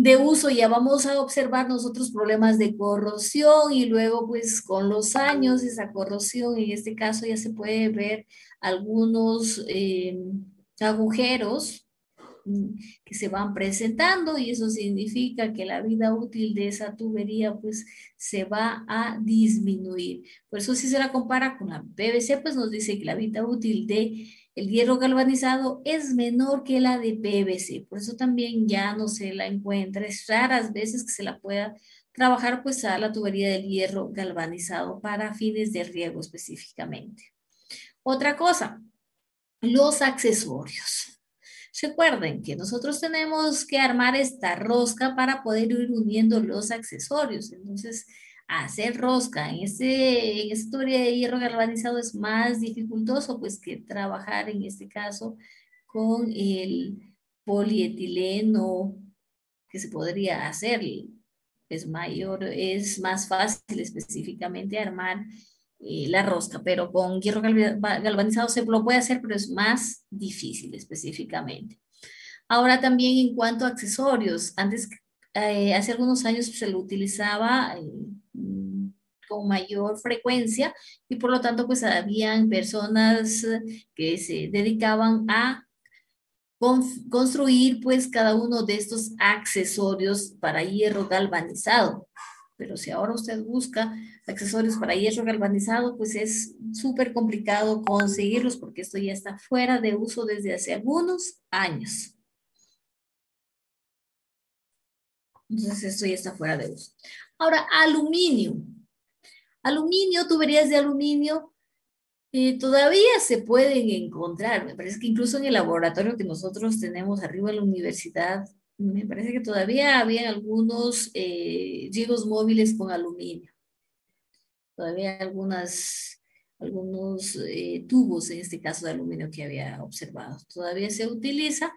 de uso ya vamos a observar nosotros problemas de corrosión y luego pues con los años esa corrosión, en este caso ya se puede ver algunos agujeros que se van presentando y eso significa que la vida útil de esa tubería pues se va a disminuir. Por eso si se la compara con la PVC pues nos dice que la vida útil de el hierro galvanizado es menor que la de PVC. Por eso también ya no se la encuentra. Es raras veces que se la pueda trabajar pues a la tubería del hierro galvanizado para fines de riego específicamente. Otra cosa, los accesorios. Recuerden que nosotros tenemos que armar esta rosca para poder ir uniendo los accesorios. Entonces, hacer rosca en esta tubería de hierro galvanizado es más dificultoso pues que trabajar en este caso con el polietileno que se podría hacer. Es más fácil específicamente armar la rosca, pero con hierro galvanizado se lo puede hacer, pero es más difícil específicamente. Ahora también en cuanto a accesorios, antes, hace algunos años se lo utilizaba con mayor frecuencia y por lo tanto pues habían personas que se dedicaban a construir pues cada uno de estos accesorios para hierro galvanizado. Pero si ahora usted busca accesorios para hierro galvanizado, pues es súper complicado conseguirlos porque esto ya está fuera de uso desde hace algunos años. Entonces esto ya está fuera de uso. Ahora, aluminio. Aluminio, tuberías de aluminio, todavía se pueden encontrar. Me parece que incluso en el laboratorio que nosotros tenemos arriba en la universidad, me parece que todavía había algunos riegos móviles con aluminio. Todavía algunos tubos, en este caso de aluminio que había observado. Todavía se utiliza,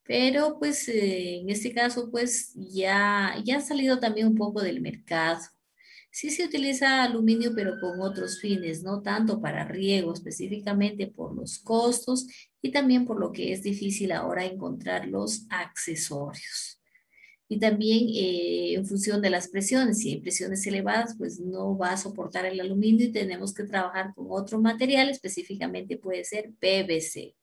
pero pues en este caso pues ya ha salido también un poco del mercado. Sí se utiliza aluminio, pero con otros fines, no tanto para riego, específicamente por los costos y también por lo que es difícil ahora encontrar los accesorios. Y también en función de las presiones, si hay presiones elevadas, pues no va a soportar el aluminio y tenemos que trabajar con otro material, específicamente puede ser PVC.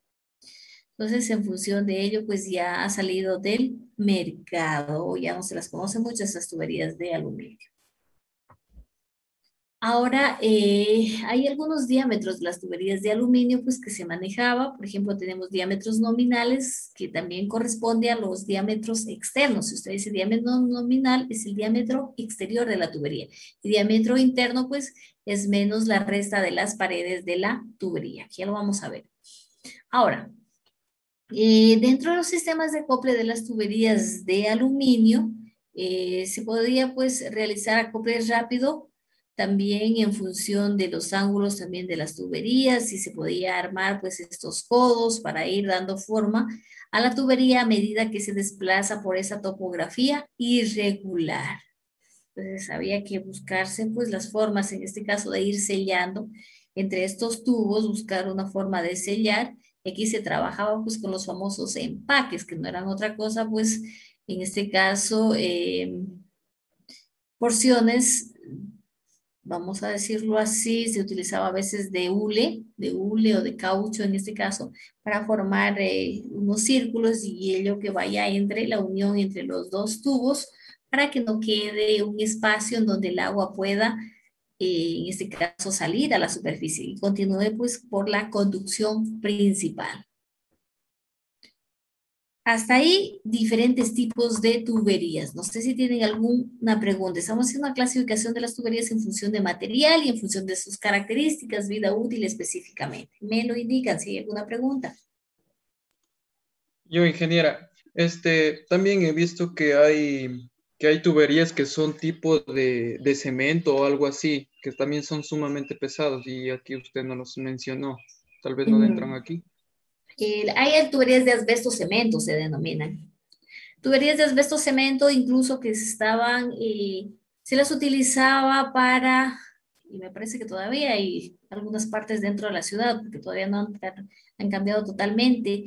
Entonces, en función de ello, pues ya ha salido del mercado, ya no se las conoce mucho esas tuberías de aluminio. Ahora, hay algunos diámetros de las tuberías de aluminio pues, que se manejaba. Por ejemplo, tenemos diámetros nominales que también corresponde a los diámetros externos. Si usted dice diámetro nominal, es el diámetro exterior de la tubería. Y diámetro interno, pues, es menos la resta de las paredes de la tubería. Aquí ya lo vamos a ver. Ahora, dentro de los sistemas de acople de las tuberías de aluminio, se podría pues realizar acople rápido también en función de los ángulos también de las tuberías, y se podía armar pues estos codos para ir dando forma a la tubería a medida que se desplaza por esa topografía irregular. Entonces había que buscarse pues las formas, en este caso de ir sellando entre estos tubos, buscar una forma de sellar. Aquí se trabajaba pues con los famosos empaques, que no eran otra cosa pues en este caso porciones, vamos a decirlo así, se utilizaba a veces de hule o de caucho en este caso, para formar unos círculos y ello que vaya entre la unión entre los dos tubos para que no quede un espacio en donde el agua pueda, en este caso, salir a la superficie y continúe pues por la conducción principal. Hasta ahí, diferentes tipos de tuberías. No sé si tienen alguna pregunta. Estamos haciendo una clasificación de las tuberías en función de material y en función de sus características, vida útil específicamente. Me lo indican si hay alguna pregunta. Yo, ingeniera, también he visto que hay tuberías que son tipo de cemento o algo así, que también son sumamente pesados, y aquí usted no los mencionó. Tal vez no entran aquí. Hay tuberías de asbesto cemento, se denominan. Tuberías de asbesto cemento, incluso que estaban, se las utilizaba para, y me parece que todavía hay algunas partes dentro de la ciudad, porque todavía no han cambiado totalmente.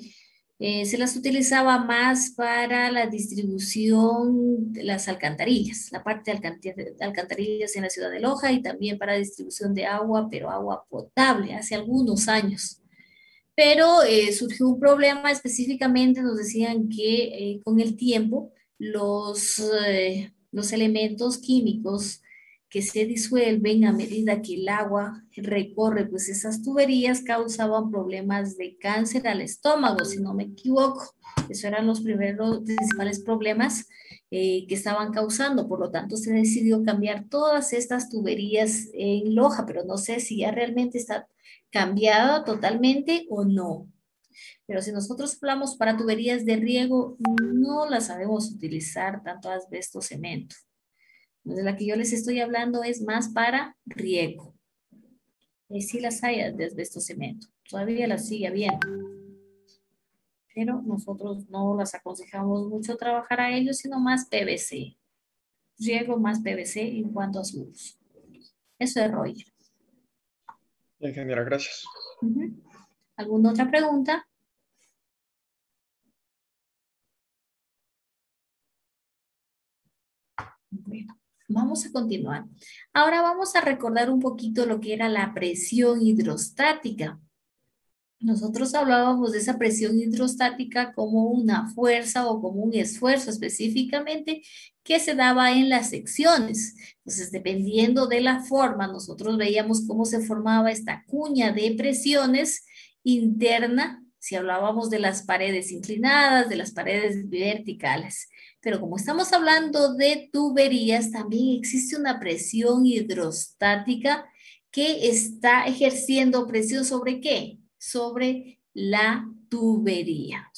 Se las utilizaba más para la distribución de las alcantarillas, la parte de alcantarillas en la ciudad de Loja, y también para distribución de agua, pero agua potable, hace algunos años. Pero surgió un problema específicamente, nos decían que con el tiempo los elementos químicos que se disuelven a medida que el agua recorre pues esas tuberías causaban problemas de cáncer al estómago, si no me equivoco. Esos eran los principales problemas que estaban causando. Por lo tanto, se decidió cambiar todas estas tuberías en Loja, pero no sé si ya realmente está cambiada totalmente o no. Pero si nosotros hablamos para tuberías de riego, no las sabemos utilizar tanto asbesto cemento. Entonces, la que yo les estoy hablando es más para riego. Sí las hay de asbesto cemento. Todavía las sigue habiendo. Pero nosotros no las aconsejamos mucho trabajar a ellos, sino más PVC. Riego más PVC en cuanto a su uso. Eso es Roger. Ingeniera, gracias. ¿Alguna otra pregunta? Bueno, vamos a continuar. Ahora vamos a recordar un poquito lo que era la presión hidrostática. Nosotros hablábamos de esa presión hidrostática como una fuerza o como un esfuerzo específicamente que se daba en las secciones. Entonces, dependiendo de la forma, nosotros veíamos cómo se formaba esta cuña de presiones interna, si hablábamos de las paredes inclinadas, de las paredes verticales. Pero como estamos hablando de tuberías, también existe una presión hidrostática que está ejerciendo presión ¿sobre qué? Sobre la tubería,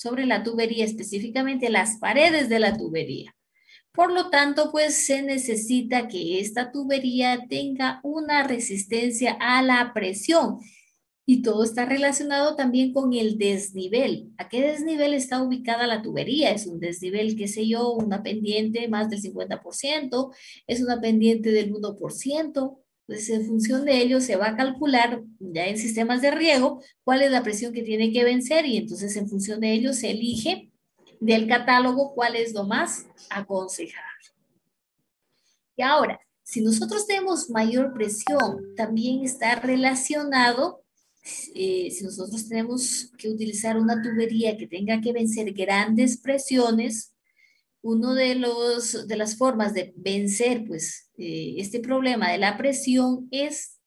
específicamente las paredes de la tubería. Por lo tanto, pues se necesita que esta tubería tenga una resistencia a la presión. Y todo está relacionado también con el desnivel. ¿A qué desnivel está ubicada la tubería? Es un desnivel, qué sé yo, una pendiente más del 50%, es una pendiente del 1%. Entonces, en función de ello, se va a calcular ya en sistemas de riego cuál es la presión que tiene que vencer, y entonces en función de ello se elige del catálogo cuál es lo más aconsejable. Y ahora, si nosotros tenemos mayor presión, también está relacionado, si nosotros tenemos que utilizar una tubería que tenga que vencer grandes presiones, uno de las formas de vencer pues este problema de la presión es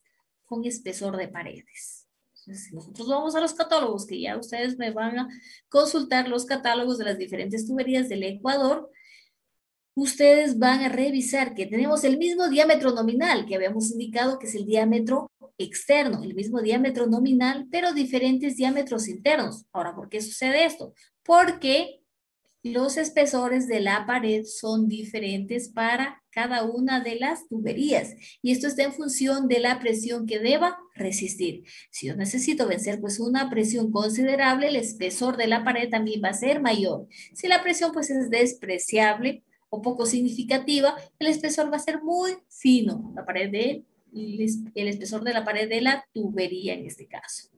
con espesor de paredes. Entonces, si nosotros vamos a los catálogos, que ya ustedes me van a consultar los catálogos de las diferentes tuberías del Ecuador, ustedes van a revisar que tenemos el mismo diámetro nominal que habíamos indicado, que es el diámetro externo, el mismo diámetro nominal, pero diferentes diámetros internos. Ahora, ¿por qué sucede esto? Porque los espesores de la pared son diferentes para cada una de las tuberías y esto está en función de la presión que deba resistir. Si yo necesito vencer pues una presión considerable, el espesor de la pared también va a ser mayor. Si la presión pues es despreciable o poco significativa, el espesor va a ser muy fino, el espesor de la pared de la tubería en este caso.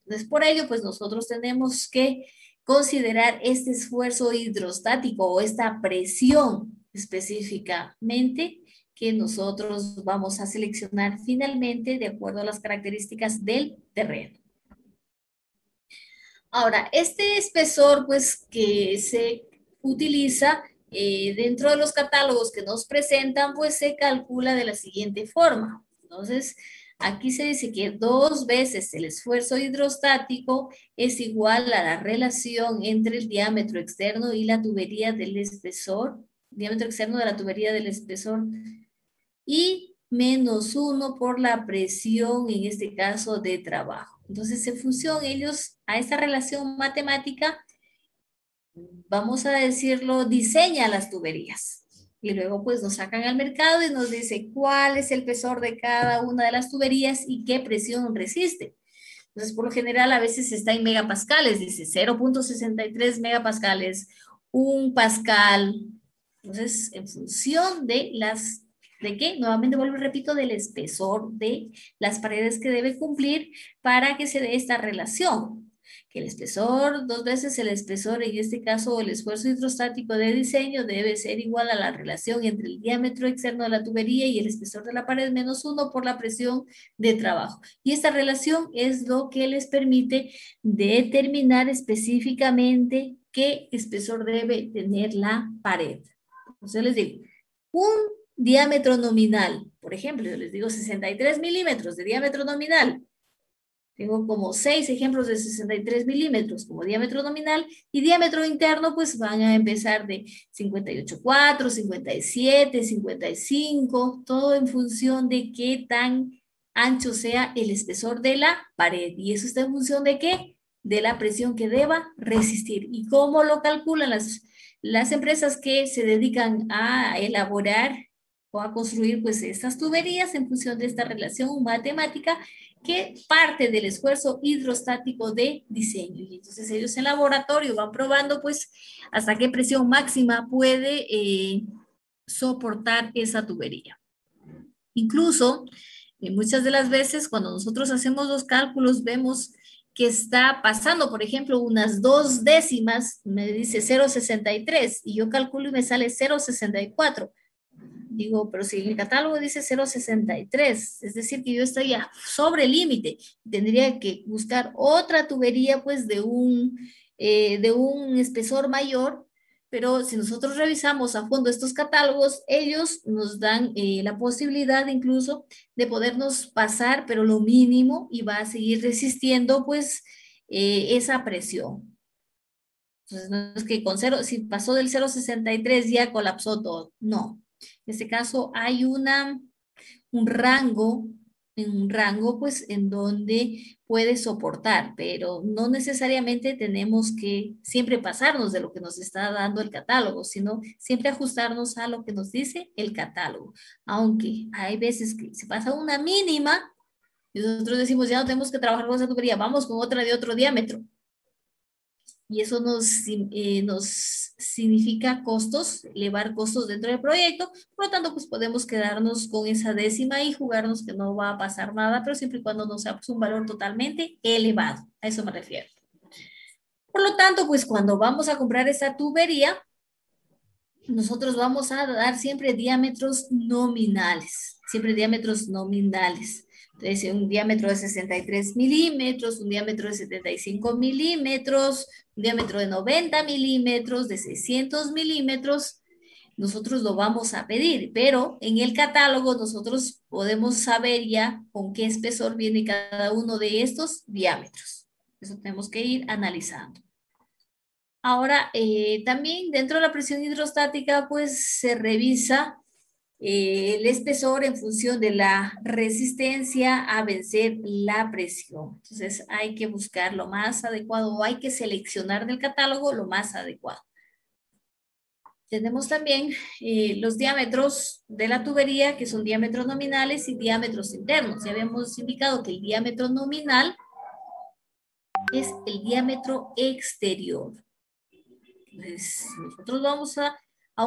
Entonces, por ello, pues nosotros tenemos que considerar este esfuerzo hidrostático o esta presión específicamente que nosotros vamos a seleccionar finalmente de acuerdo a las características del terreno. Ahora, este espesor pues que se utiliza dentro de los catálogos que nos presentan pues se calcula de la siguiente forma. Entonces, aquí se dice que 2 veces el esfuerzo hidrostático es igual a la relación entre el diámetro externo y la tubería del espesor, diámetro externo de la tubería del espesor, y menos 1 por la presión, en este caso, de trabajo. Entonces, en función ellos a esta relación matemática, vamos a decirlo, diseña las tuberías. Y luego pues nos sacan al mercado y nos dice cuál es el espesor de cada una de las tuberías y qué presión resiste. Entonces, por lo general, a veces está en megapascales, dice 0.63 megapascales, 1 pascal. Entonces, en función de ¿de qué? Nuevamente vuelvo y repito, del espesor de las paredes que debe cumplir para que se dé esta relación. Que el espesor, 2 veces el espesor, en este caso el esfuerzo hidrostático de diseño debe ser igual a la relación entre el diámetro externo de la tubería y el espesor de la pared menos 1 por la presión de trabajo. Y esta relación es lo que les permite determinar específicamente qué espesor debe tener la pared. Entonces les digo, un diámetro nominal, por ejemplo, yo les digo 63 milímetros de diámetro nominal. Tengo como 6 ejemplos de 63 milímetros como diámetro nominal y diámetro interno pues van a empezar de 58,4, 57, 55, todo en función de qué tan ancho sea el espesor de la pared. ¿Y eso está en función de qué? De la presión que deba resistir. ¿Y cómo lo calculan las empresas que se dedican a elaborar o a construir pues estas tuberías en función de esta relación matemática que parte del esfuerzo hidrostático de diseño? Y entonces ellos en laboratorio van probando pues hasta qué presión máxima puede soportar esa tubería. Incluso muchas de las veces cuando nosotros hacemos los cálculos vemos que está pasando, por ejemplo, unas 2 décimas, me dice 0,63 y yo calculo y me sale 0,64. Digo, pero si en el catálogo dice 0,63, es decir, que yo estoy ya sobre el límite. Tendría que buscar otra tubería, pues, de un espesor mayor, pero si nosotros revisamos a fondo estos catálogos, ellos nos dan la posibilidad incluso de podernos pasar, pero lo mínimo, y va a seguir resistiendo, pues, esa presión. Entonces, no es que si pasó del 0,63 ya colapsó todo, no. En este caso hay un rango pues en donde puede soportar, pero no necesariamente tenemos que siempre pasarnos de lo que nos está dando el catálogo, sino siempre ajustarnos a lo que nos dice el catálogo. Aunque hay veces que se pasa una mínima y nosotros decimos ya no tenemos que trabajar con esa tubería, vamos con otra de otro diámetro. Y eso nos significa costos, elevar costos dentro del proyecto. Por lo tanto, pues podemos quedarnos con esa décima y jugarnos que no va a pasar nada, pero siempre y cuando no sea pues, un valor totalmente elevado. A eso me refiero. Por lo tanto, pues cuando vamos a comprar esa tubería, nosotros vamos a dar siempre diámetros nominales. Siempre diámetros nominales. Entonces, un diámetro de 63 milímetros, un diámetro de 75 milímetros, un diámetro de 90 milímetros, de 600 milímetros, nosotros lo vamos a pedir, pero en el catálogo nosotros podemos saber ya con qué espesor viene cada uno de estos diámetros. Eso tenemos que ir analizando. Ahora, también dentro de la presión hidrostática, pues se revisa el espesor en función de la resistencia a vencer la presión. Entonces, hay que buscar lo más adecuado o hay que seleccionar del catálogo lo más adecuado. Tenemos también los diámetros de la tubería, que son diámetros nominales y diámetros internos. Ya habíamos indicado que el diámetro nominal es el diámetro exterior. Entonces, nosotros vamos a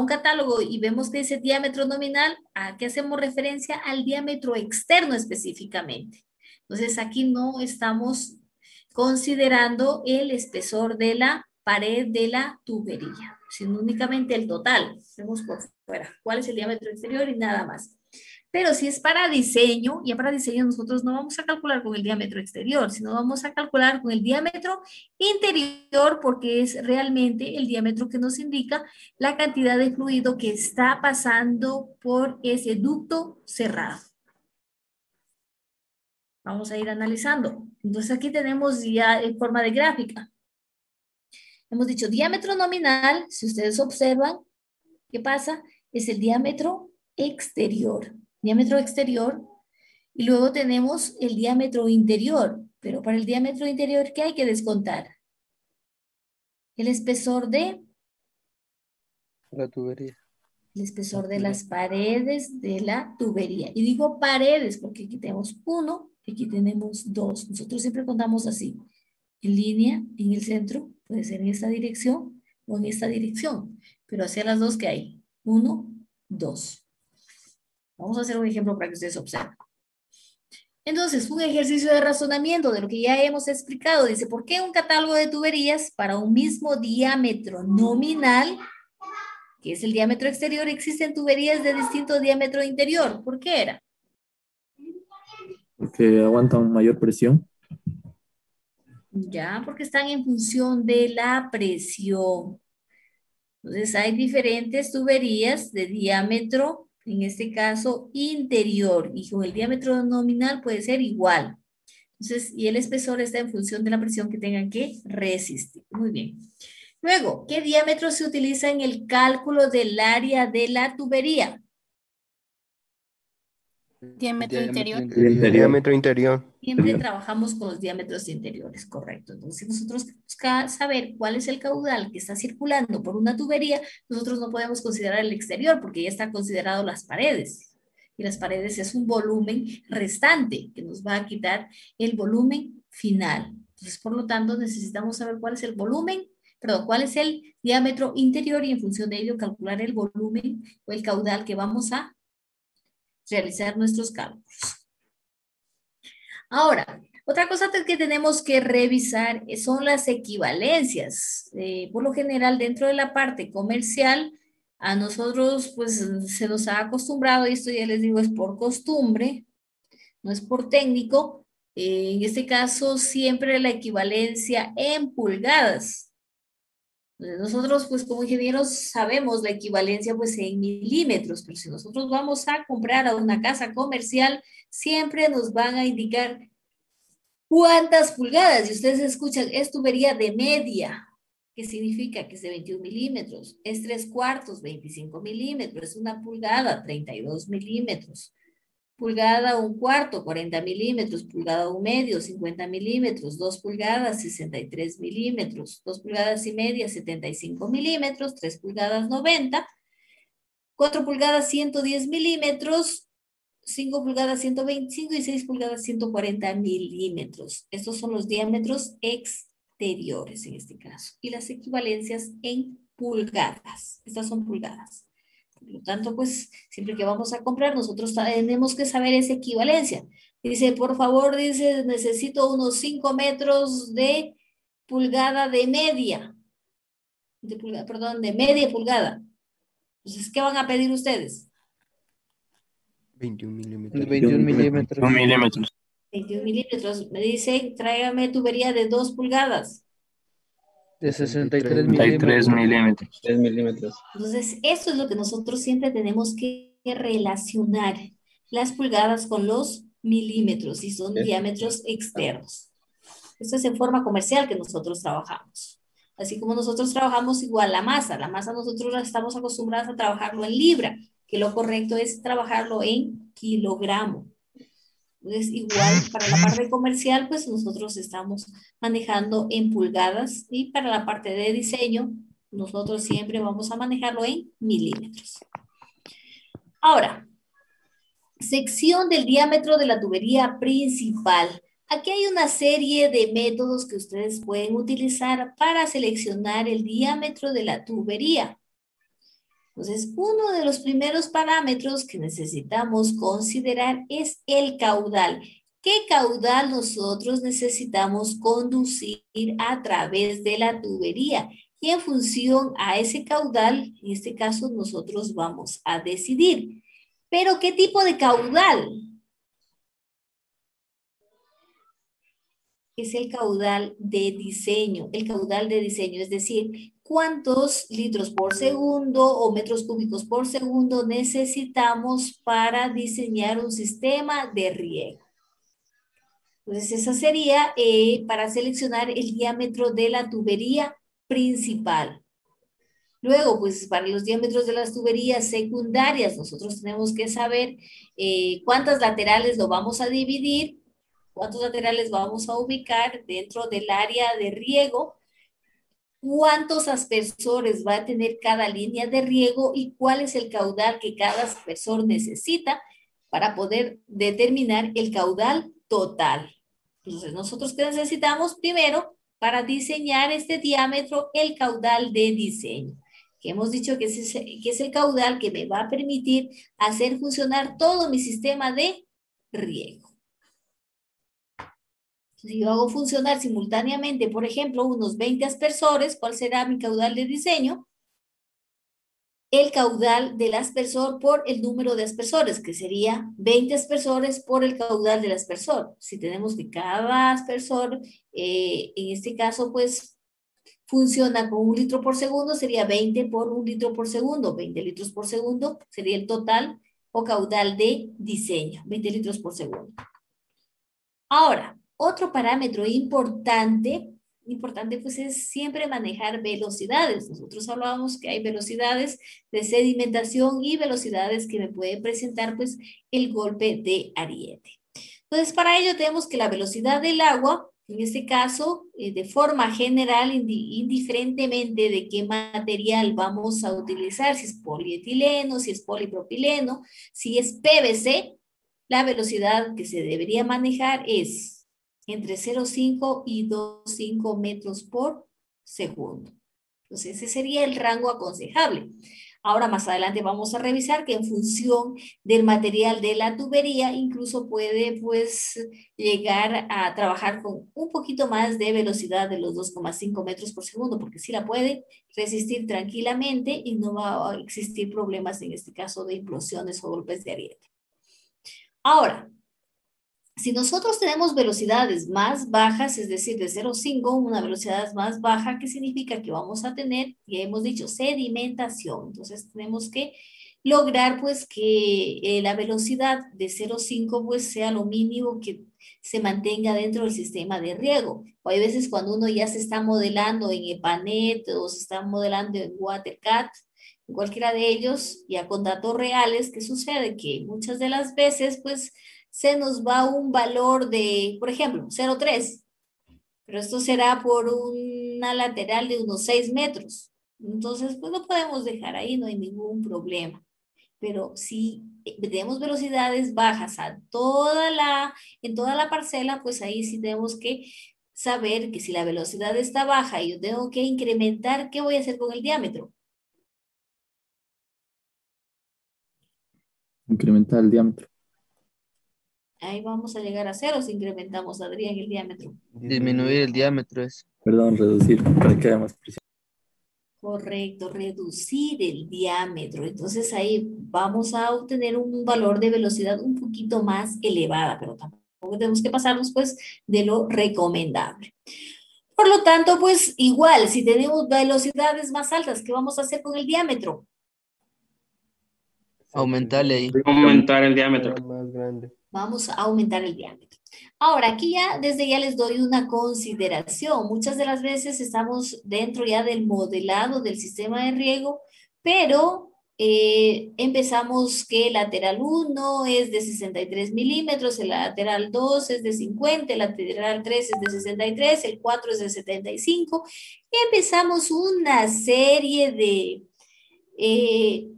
un catálogo y vemos que ese diámetro nominal, ¿a qué hacemos referencia? Al diámetro externo específicamente. Entonces, aquí no estamos considerando el espesor de la pared de la tubería, sino únicamente el total. Vemos por fuera cuál es el diámetro exterior y nada más. Pero si es para diseño, ya para diseño nosotros no vamos a calcular con el diámetro exterior, sino vamos a calcular con el diámetro interior, porque es realmente el diámetro que nos indica la cantidad de fluido que está pasando por ese ducto cerrado. Vamos a ir analizando. Entonces aquí tenemos ya en forma de gráfica. Hemos dicho diámetro nominal, si ustedes observan, ¿qué pasa? Es el diámetro exterior. Diámetro exterior. Y luego tenemos el diámetro interior. Pero para el diámetro interior, ¿qué hay que descontar? El espesor de La tubería. el espesor de las paredes de la tubería. Y digo paredes porque aquí tenemos 1 y aquí tenemos 2. Nosotros siempre contamos así. En línea, en el centro, puede ser en esta dirección o en esta dirección. Pero hacia las dos que hay. 1, 2. Vamos a hacer un ejemplo para que ustedes observen. Entonces, un ejercicio de razonamiento de lo que ya hemos explicado. Dice, ¿por qué un catálogo de tuberías para un mismo diámetro nominal, que es el diámetro exterior, existen tuberías de distinto diámetro interior? ¿Por qué era? Porque aguantan mayor presión. Ya, porque están en función de la presión. Entonces, hay diferentes tuberías de diámetro, en este caso, interior. Y con el diámetro nominal puede ser igual. Entonces, y el espesor está en función de la presión que tengan que resistir. Muy bien. Luego, ¿qué diámetro se utiliza en el cálculo del área de la tubería? Diámetro interior. Diámetro interior. Siempre trabajamos con los diámetros interiores, correcto. Entonces, si nosotros queremos saber cuál es el caudal que está circulando por una tubería, nosotros no podemos considerar el exterior porque ya está considerado las paredes. Y las paredes es un volumen restante que nos va a quitar el volumen final. Entonces, por lo tanto, necesitamos saber cuál es el volumen, perdón, cuál es el diámetro interior y en función de ello calcular el volumen o el caudal que vamos a realizar nuestros cálculos. Ahora, otra cosa que tenemos que revisar son las equivalencias. Por lo general, dentro de la parte comercial, a nosotros pues se nos ha acostumbrado, y esto ya les digo es por costumbre, no es por técnico, en este caso siempre la equivalencia en pulgadas. Nosotros, pues como ingenieros, sabemos la equivalencia pues en milímetros, pero si nosotros vamos a comprar a una casa comercial, siempre nos van a indicar cuántas pulgadas. Y ustedes escuchan, es tubería de media. ¿Qué significa? Que es de 21 milímetros. Es 3/4, 25 milímetros. Es una pulgada, 32 milímetros. Pulgada 1/4, 40 milímetros. Pulgada 1/2, 50 milímetros. 2 pulgadas, 63 milímetros. 2 pulgadas y media, 75 milímetros. 3 pulgadas, 90. 4 pulgadas, 110 milímetros. 5 pulgadas, 125 y 6 pulgadas, 140 milímetros. Estos son los diámetros exteriores en este caso. Y las equivalencias en pulgadas. Estas son pulgadas. Por lo tanto, pues, siempre que vamos a comprar, nosotros tenemos que saber esa equivalencia. Dice, por favor, dice, necesito unos 5 metros de pulgada de media. De media pulgada. Entonces, ¿qué van a pedir ustedes? 21 milímetros. 21 milímetros. 21 milímetros. Me dice, tráigame tubería de 2 pulgadas. De 63 33 milímetros. milímetros. 3 milímetros. Entonces, esto es lo que nosotros siempre tenemos que relacionar, las pulgadas con los milímetros, y son diámetros externos. Esto es en forma comercial que nosotros trabajamos. Así como nosotros trabajamos igual la masa nosotros estamos acostumbrados a trabajarlo en libra, que lo correcto es trabajarlo en kilogramo. Entonces, igual para la parte comercial, pues nosotros estamos manejando en pulgadas, y para la parte de diseño, nosotros siempre vamos a manejarlo en milímetros. Ahora, sección del diámetro de la tubería principal. Aquí hay una serie de métodos que ustedes pueden utilizar para seleccionar el diámetro de la tubería. Entonces, uno de los primeros parámetros que necesitamos considerar es el caudal. ¿Qué caudal nosotros necesitamos conducir a través de la tubería? Y en función a ese caudal, en este caso, nosotros vamos a decidir. ¿Pero qué tipo de caudal? Es el caudal de diseño. El caudal de diseño, es decir, cuántos litros por segundo o metros cúbicos por segundo necesitamos para diseñar un sistema de riego. Entonces, esa sería para seleccionar el diámetro de la tubería principal. Luego, pues para los diámetros de las tuberías secundarias, nosotros tenemos que saber cuántas laterales lo vamos a dividir, cuántos laterales vamos a ubicar dentro del área de riego, cuántos aspersores va a tener cada línea de riego y cuál es el caudal que cada aspersor necesita para poder determinar el caudal total. Entonces, nosotros ¿qué necesitamos? Primero, para diseñar este diámetro, el caudal de diseño, que hemos dicho que es el caudal que me va a permitir hacer funcionar todo mi sistema de riego. Si yo hago funcionar simultáneamente, por ejemplo, unos 20 aspersores, ¿cuál será mi caudal de diseño? El caudal del aspersor por el número de aspersores, que sería 20 aspersores por el caudal del aspersor. Si tenemos que cada aspersor, en este caso, pues, funciona con 1 litro por segundo, sería 20 por 1 litro por segundo. 20 litros por segundo sería el total o caudal de diseño, 20 litros por segundo. Ahora, otro parámetro importante pues es siempre manejar velocidades. Nosotros hablábamos que hay velocidades de sedimentación y velocidades que me puede presentar pues el golpe de ariete. Entonces, para ello tenemos que la velocidad del agua, en este caso, de forma general, indiferentemente de qué material vamos a utilizar, si es polietileno, si es polipropileno, si es PVC, la velocidad que se debería manejar es entre 0,5 y 2,5 metros por segundo. Entonces, ese sería el rango aconsejable. Ahora, más adelante vamos a revisar que en función del material de la tubería, incluso puede, pues, llegar a trabajar con un poquito más de velocidad de los 2,5 metros por segundo, porque sí la puede resistir tranquilamente y no va a existir problemas, en este caso, de implosiones o golpes de ariete. Ahora, si nosotros tenemos velocidades más bajas, es decir, de 0,5, una velocidad más baja, ¿qué significa? Que vamos a tener, ya hemos dicho, sedimentación. Entonces tenemos que lograr pues que la velocidad de 0,5 pues sea lo mínimo que se mantenga dentro del sistema de riego. O hay veces cuando uno ya se está modelando en EPANET o se está modelando en WaterCat, en cualquiera de ellos, ya con datos reales, ¿qué sucede? Que muchas de las veces pues se nos va un valor de, por ejemplo, 0,3, pero esto será por una lateral de unos 6 metros. Entonces, pues lo podemos dejar ahí, no hay ningún problema. Pero si tenemos velocidades bajas en toda la parcela, pues ahí sí tenemos que saber que si la velocidad está baja y yo tengo que incrementar, ¿qué voy a hacer con el diámetro? Incrementar el diámetro. Ahí vamos a llegar a 0 si incrementamos, Adrián, el diámetro. Disminuir el diámetro es. Perdón, reducir para que haya más presión. Correcto, reducir el diámetro. Entonces ahí vamos a obtener un valor de velocidad un poquito más elevada, pero tampoco tenemos que pasarnos pues de lo recomendable. Por lo tanto, pues igual, si tenemos velocidades más altas, ¿qué vamos a hacer con el diámetro? Aumentarle ahí. Aumentar el diámetro. Más grande. Vamos a aumentar el diámetro. Ahora, aquí ya, desde ya les doy una consideración. Muchas de las veces estamos dentro ya del modelado del sistema de riego, pero empezamos que el lateral 1 es de 63 milímetros, el lateral 2 es de 50, el lateral 3 es de 63, el 4 es de 75. Y empezamos una serie de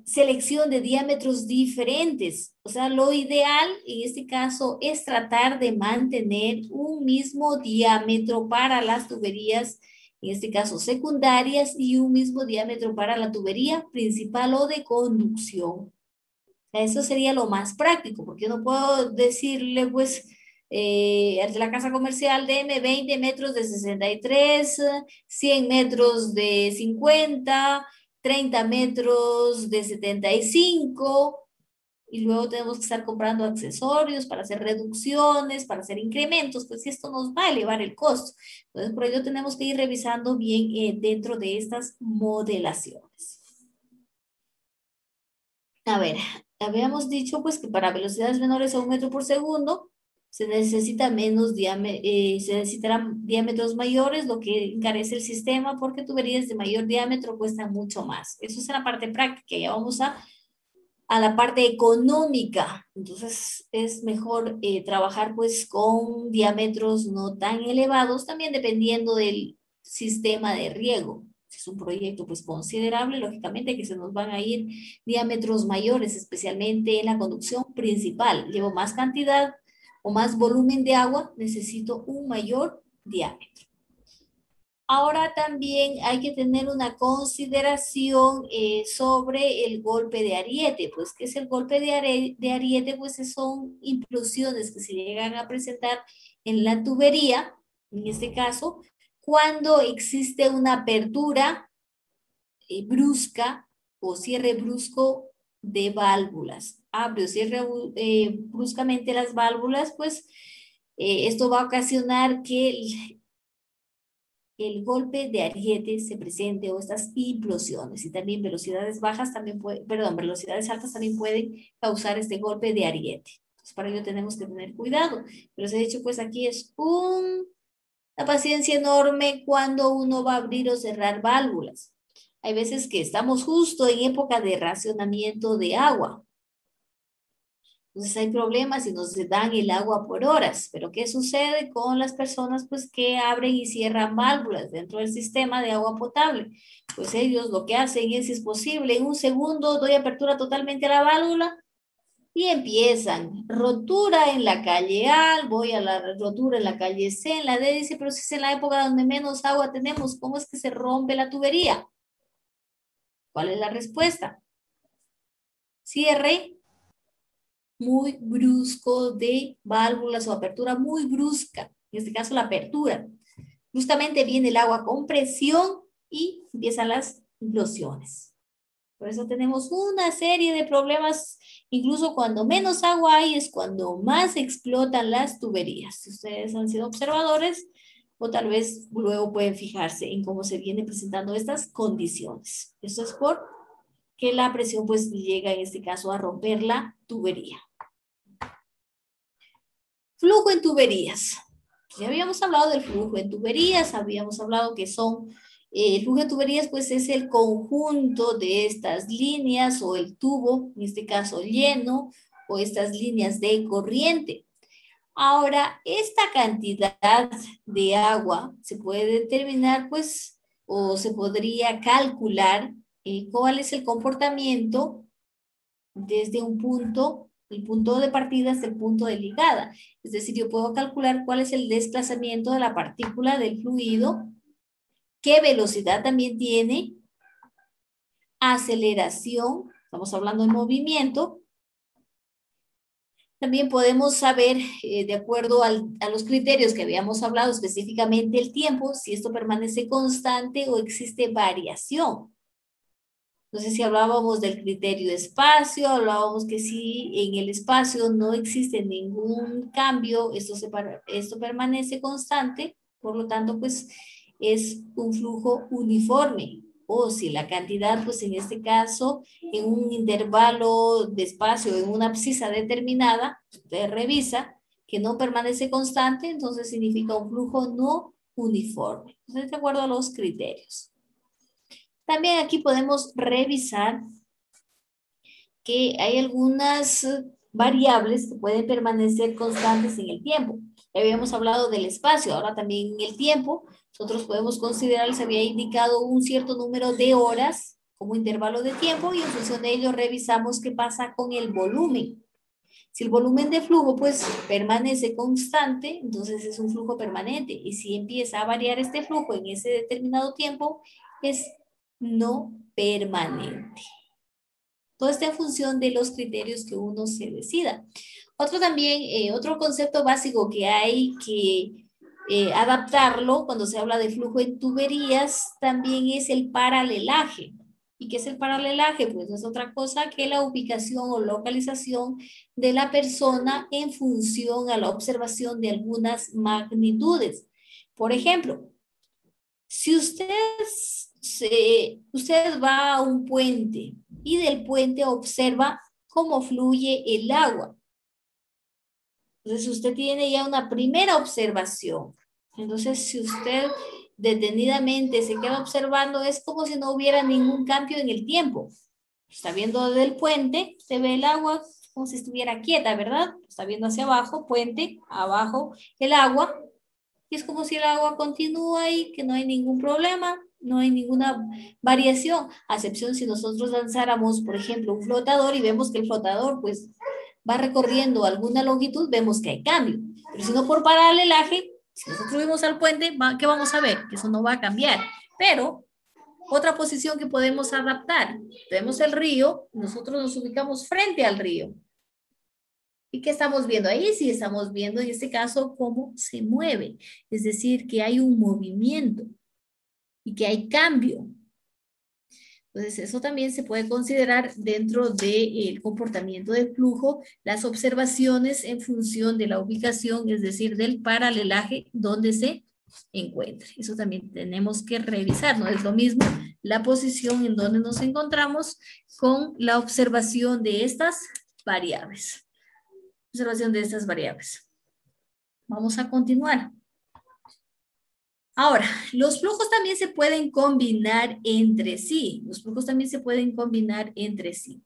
selección de diámetros diferentes. O sea, lo ideal en este caso es tratar de mantener un mismo diámetro para las tuberías, en este caso secundarias, y un mismo diámetro para la tubería principal o de conducción. O sea, eso sería lo más práctico, porque yo no puedo decirle, pues, de la casa comercial, deme 20 metros de 63, 100 metros de 50, 30 metros de 75, y luego tenemos que estar comprando accesorios para hacer reducciones, para hacer incrementos, pues esto nos va a elevar el costo. Entonces, por ello tenemos que ir revisando bien dentro de estas modelaciones. A ver, habíamos dicho pues que para velocidades menores a 1 metro por segundo se necesita se necesitarán diámetros mayores, lo que encarece el sistema, porque tuberías de mayor diámetro cuestan mucho más. Eso es en la parte práctica. Ya vamos a la parte económica. Entonces es mejor trabajar pues con diámetros no tan elevados, también dependiendo del sistema de riego. Si es un proyecto pues considerable, lógicamente que se nos van a ir diámetros mayores, especialmente en la conducción principal. Llevo más cantidad o más volumen de agua, necesito un mayor diámetro. Ahora también hay que tener una consideración sobre el golpe de ariete. Pues, ¿qué es el golpe de ariete? Pues son implosiones que se llegan a presentar en la tubería, en este caso, cuando existe una apertura brusca o cierre brusco de válvulas. Abre o cierra bruscamente las válvulas, pues esto va a ocasionar que el golpe de ariete se presente o estas implosiones, y también velocidades bajas también velocidades altas también pueden causar este golpe de ariete. Entonces, para ello tenemos que tener cuidado. Pero se ha dicho, pues aquí es una paciencia enorme cuando uno va a abrir o cerrar válvulas. Hay veces que estamos justo en época de racionamiento de agua. Entonces hay problemas y nos dan el agua por horas. Pero ¿qué sucede con las personas pues que abren y cierran válvulas dentro del sistema de agua potable? Pues ellos lo que hacen es, si es posible, en un segundo doy apertura totalmente a la válvula y empiezan rotura en la calle A, voy a la rotura en la calle C, en la D, dice, pero si es en la época donde menos agua tenemos, ¿cómo es que se rompe la tubería? ¿Cuál es la respuesta? Cierre muy brusco de válvulas o apertura muy brusca, en este caso la apertura. Justamente viene el agua con presión y empiezan las implosiones. Por eso tenemos una serie de problemas, incluso cuando menos agua hay es cuando más explotan las tuberías. Si ustedes han sido observadores, o tal vez luego pueden fijarse en cómo se vienen presentando estas condiciones. Esto es porque la presión pues llega en este caso a romper la tubería. Flujo en tuberías. Ya habíamos hablado del flujo en tuberías, habíamos hablado que el flujo en tuberías pues es el conjunto de estas líneas o el tubo, en este caso lleno, o estas líneas de corriente. Ahora, esta cantidad de agua se puede determinar pues, o se podría calcular cuál es el comportamiento desde un punto, el punto de partida hasta el punto de ligada. Es decir, yo puedo calcular cuál es el desplazamiento de la partícula del fluido, qué velocidad también tiene, aceleración, estamos hablando de movimiento. También podemos saber, de acuerdo a los criterios que habíamos hablado, específicamente el tiempo, si esto permanece constante o existe variación. Entonces, si hablábamos del criterio de espacio, hablábamos que si en el espacio no existe ningún cambio, esto permanece constante, por lo tanto, pues es un flujo uniforme. O si la cantidad, pues en este caso, en un intervalo de espacio, en una abscisa determinada, usted revisa que no permanece constante, entonces significa un flujo no uniforme. Entonces, de acuerdo a los criterios. También aquí podemos revisar que hay algunas variables que pueden permanecer constantes en el tiempo. Ya habíamos hablado del espacio, ahora también en el tiempo. Nosotros podemos considerar, se había indicado un cierto número de horas como intervalo de tiempo y en función de ello revisamos qué pasa con el volumen. Si el volumen de flujo pues permanece constante, entonces es un flujo permanente. Y si empieza a variar este flujo en ese determinado tiempo, es no permanente. Todo está en función de los criterios que uno se decida. Otro concepto básico que hay que adaptarlo cuando se habla de flujo en tuberías también es el paralelaje. ¿Y qué es el paralelaje? Pues no es otra cosa que la ubicación o localización de la persona en función a la observación de algunas magnitudes. Por ejemplo, si usted va a un puente y del puente observa cómo fluye el agua. Entonces usted tiene ya una primera observación. Entonces si usted detenidamente se queda observando, es como si no hubiera ningún cambio en el tiempo. Está viendo desde el puente, se ve el agua como si estuviera quieta, ¿verdad? Está viendo hacia abajo, puente, abajo el agua. Y es como si el agua continúa ahí, que no hay ningún problema, no hay ninguna variación, a excepción si nosotros lanzáramos, por ejemplo, un flotador y vemos que el flotador pues va recorriendo alguna longitud, vemos que hay cambio. Pero si no por paralelaje, si nosotros subimos al puente, ¿qué vamos a ver? Que eso no va a cambiar. Pero otra posición que podemos adaptar, vemos el río, nosotros nos ubicamos frente al río. ¿Y qué estamos viendo ahí? Sí, estamos viendo en este caso cómo se mueve. Es decir, que hay un movimiento y que hay cambio. Entonces, eso también se puede considerar dentro del comportamiento del flujo, las observaciones en función de la ubicación, es decir, del paralelaje donde se encuentre. Eso también tenemos que revisar, no es lo mismo la posición en donde nos encontramos con la observación de estas variables. Observación de estas variables. Vamos a continuar. Ahora, los flujos también se pueden combinar entre sí. Los flujos también se pueden combinar entre sí.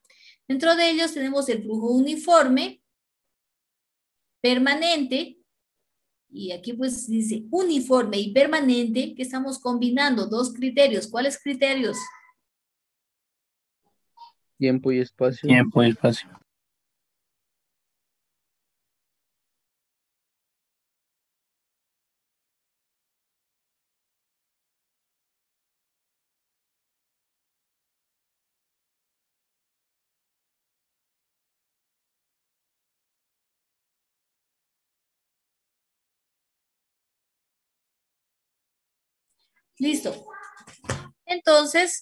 Dentro de ellos tenemos el flujo uniforme, permanente, y aquí pues dice uniforme y permanente, que estamos combinando dos criterios. ¿Cuáles criterios? Tiempo y espacio. Tiempo y espacio. Listo. Entonces,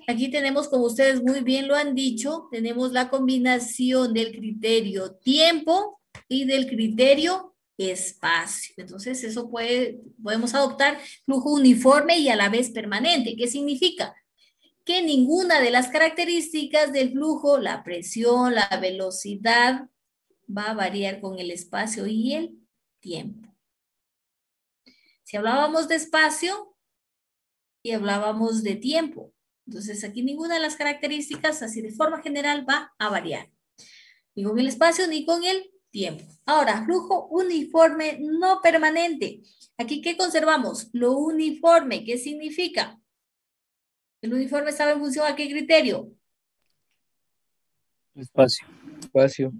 aquí tenemos, como ustedes muy bien lo han dicho, tenemos la combinación del criterio tiempo y del criterio espacio. Entonces, eso podemos adoptar flujo uniforme y a la vez permanente. ¿Qué significa? Que ninguna de las características del flujo, la presión, la velocidad, va a variar con el espacio y el tiempo. Si hablábamos de espacio y hablábamos de tiempo, entonces aquí ninguna de las características así de forma general va a variar. Ni con el espacio ni con el tiempo. Ahora, flujo uniforme no permanente. Aquí, ¿qué conservamos? Lo uniforme. ¿Qué significa? El uniforme estaba en función a qué criterio. Espacio. Espacio.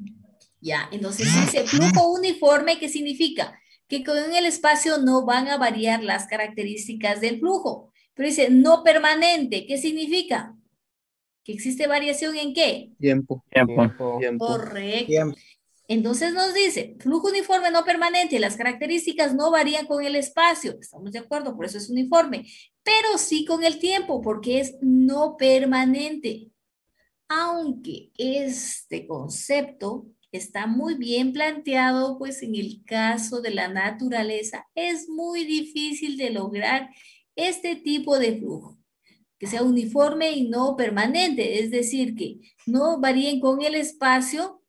Ya, entonces dice flujo uniforme, ¿qué significa? Que con el espacio no van a variar las características del flujo. Pero dice no permanente, ¿qué significa? ¿Que existe variación en qué? Tiempo. Tiempo. Correcto. Tiempo. Entonces nos dice, flujo uniforme no permanente, las características no varían con el espacio. Estamos de acuerdo, por eso es uniforme. Pero sí con el tiempo, porque es no permanente. Aunque este concepto está muy bien planteado, pues en el caso de la naturaleza es muy difícil de lograr este tipo de flujo, que sea uniforme y no permanente, es decir, que no varíen con el espacio,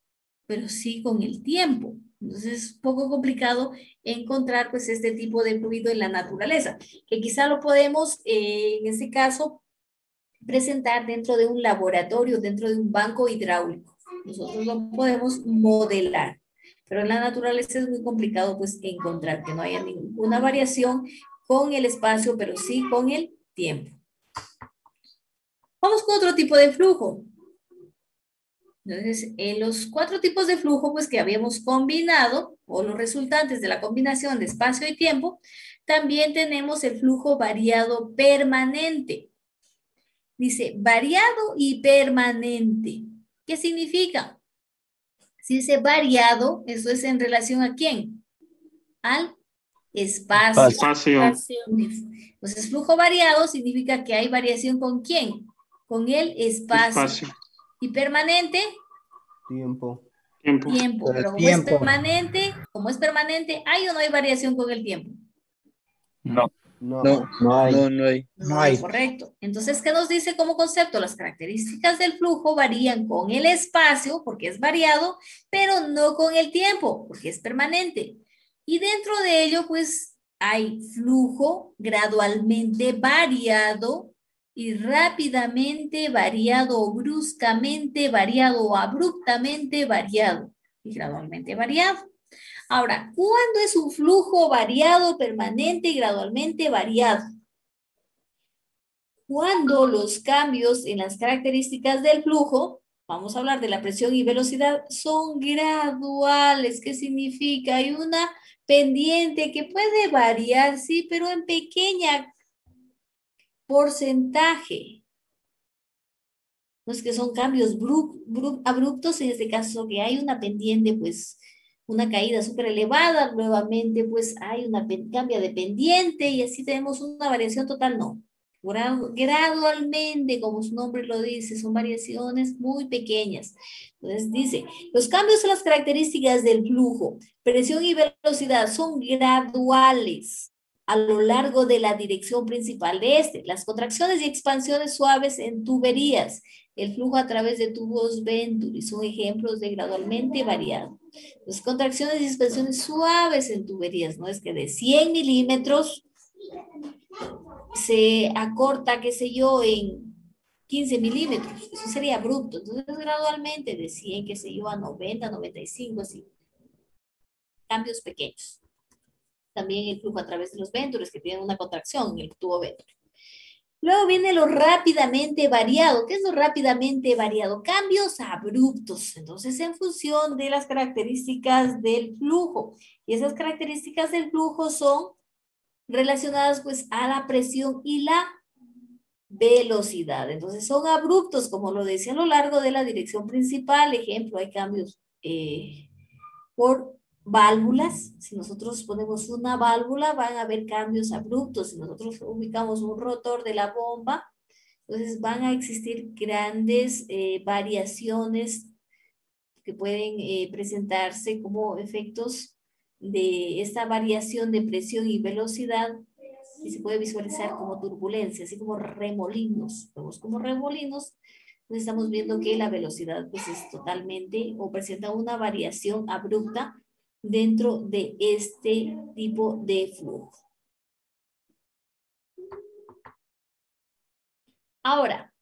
pero sí con el tiempo. Entonces es un poco complicado encontrar pues este tipo de fluido en la naturaleza, que quizá lo podemos en este caso presentar dentro de un laboratorio, dentro de un banco hidráulico. Nosotros lo podemos modelar, pero en la naturaleza es muy complicado pues encontrar que no haya ninguna variación con el espacio, pero sí con el tiempo. Vamos con otro tipo de flujo. Entonces, en los 4 tipos de flujo pues, que habíamos combinado, o los resultantes de la combinación de espacio y tiempo, también tenemos el flujo variado permanente. Dice, variado y permanente. ¿Qué significa? Si dice variado, eso es en relación ¿a quién? Al espacio. Entonces, flujo variado significa que hay variación ¿con quién? Con el espacio. ¿Y permanente? Tiempo. Pero como es permanente, ¿hay o no hay variación con el tiempo? No hay. Correcto. Entonces, ¿qué nos dice como concepto? Las características del flujo varían con el espacio, porque es variado, pero no con el tiempo, porque es permanente. Y dentro de ello, pues, hay flujo gradualmente variado y rápidamente variado, o bruscamente variado, o abruptamente variado y gradualmente variado. Ahora, ¿cuándo es un flujo variado, permanente y gradualmente variado? Cuando los cambios en las características del flujo, vamos a hablar de la presión y velocidad, son graduales. ¿Qué significa? Hay una pendiente que puede variar, sí, pero en pequeña porcentaje. No es que son cambios abruptos, en este caso que hay una pendiente, pues una caída súper elevada, nuevamente pues hay una cambia de pendiente y así tenemos una variación total, no. Gradualmente, como su nombre lo dice, son variaciones muy pequeñas. Entonces dice, los cambios en las características del flujo, presión y velocidad son graduales a lo largo de la dirección principal de este. Las contracciones y expansiones suaves en tuberías, el flujo a través de tubos Venturi son ejemplos de gradualmente variado. Las contracciones y expansiones suaves en tuberías, no es que de 100 milímetros se acorta, qué sé yo, en 15 milímetros. Eso sería abrupto. Entonces, gradualmente de 100, qué sé yo, a 90, 95, así. Cambios pequeños. También el flujo a través de los Ventures, que tienen una contracción en el tubo Venturi. Luego viene lo rápidamente variado. ¿Qué es lo rápidamente variado? Cambios abruptos. Entonces, en función de las características del flujo. Y esas características del flujo son relacionadas pues a la presión y la velocidad. Entonces son abruptos, como lo decía, a lo largo de la dirección principal. Ejemplo, hay cambios por válvulas. Si nosotros ponemos una válvula, van a haber cambios abruptos. Si nosotros ubicamos un rotor de la bomba, entonces van a existir grandes variaciones que pueden presentarse como efectos de esta variación de presión y velocidad, y se puede visualizar como turbulencia, así como remolinos. Vemos como remolinos, pues estamos viendo que la velocidad pues es totalmente o presenta una variación abrupta dentro de este tipo de flujo. Ahora,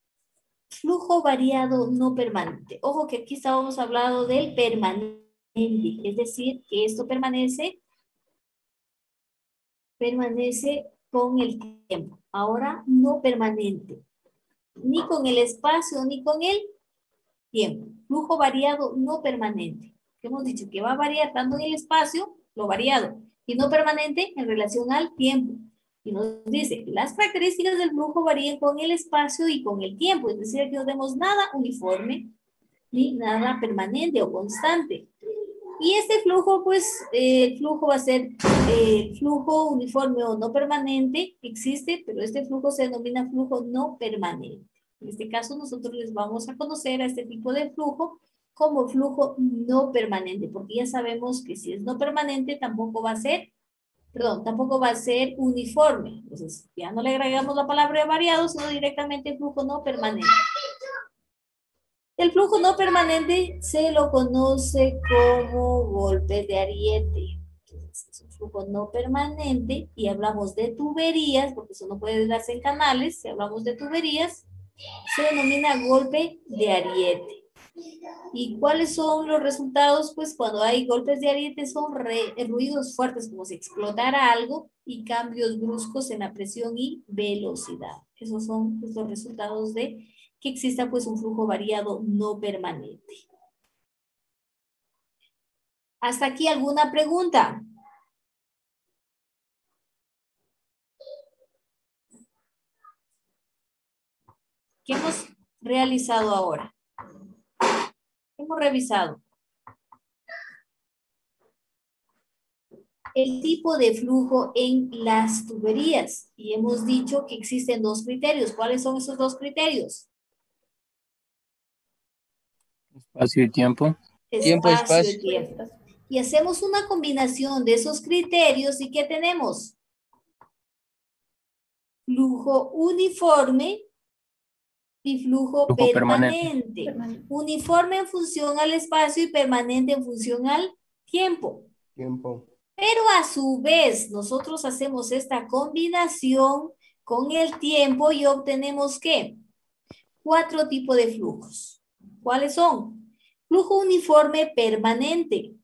flujo variado no permanente. Ojo que aquí estábamos hablando del permanente, es decir, que esto permanece con el tiempo. Ahora no permanente, ni con el espacio ni con el tiempo. Flujo variado no permanente. Hemos dicho que va a variar tanto en el espacio, lo variado, y no permanente en relación al tiempo. Y nos dice, las características del flujo varían con el espacio y con el tiempo. Es decir, que no tenemos nada uniforme ni nada permanente o constante. Y este flujo, pues, el flujo va a ser flujo uniforme o no permanente, existe, pero este flujo se denomina flujo no permanente. En este caso, nosotros les vamos a conocer a este tipo de flujo como flujo no permanente, porque ya sabemos que si es no permanente, tampoco va a ser Perdón, tampoco va a ser uniforme. Entonces, ya no le agregamos la palabra variado, sino directamente flujo no permanente. El flujo no permanente se lo conoce como golpe de ariete. Entonces, es un flujo no permanente y hablamos de tuberías, porque eso no puede darse en canales. Si hablamos de tuberías, se denomina golpe de ariete. ¿Y cuáles son los resultados? Pues cuando hay golpes de ariete son ruidos fuertes, como si explotara algo, y cambios bruscos en la presión y velocidad. Esos son pues, los resultados de que exista pues un flujo variado no permanente. ¿Hasta aquí alguna pregunta? ¿Qué hemos realizado ahora? Hemos revisado el tipo de flujo en las tuberías y hemos dicho que existen dos criterios. ¿Cuáles son esos dos criterios? Espacio y tiempo. Tiempo, espacio. Y tiempo. Y hacemos una combinación de esos criterios y ¿qué tenemos? Flujo uniforme y flujo permanente. Uniforme en función al espacio y permanente en función al tiempo. Pero a su vez, nosotros hacemos esta combinación con el tiempo y obtenemos ¿qué? 4 tipos de flujos. ¿Cuáles son? Flujo uniforme permanente.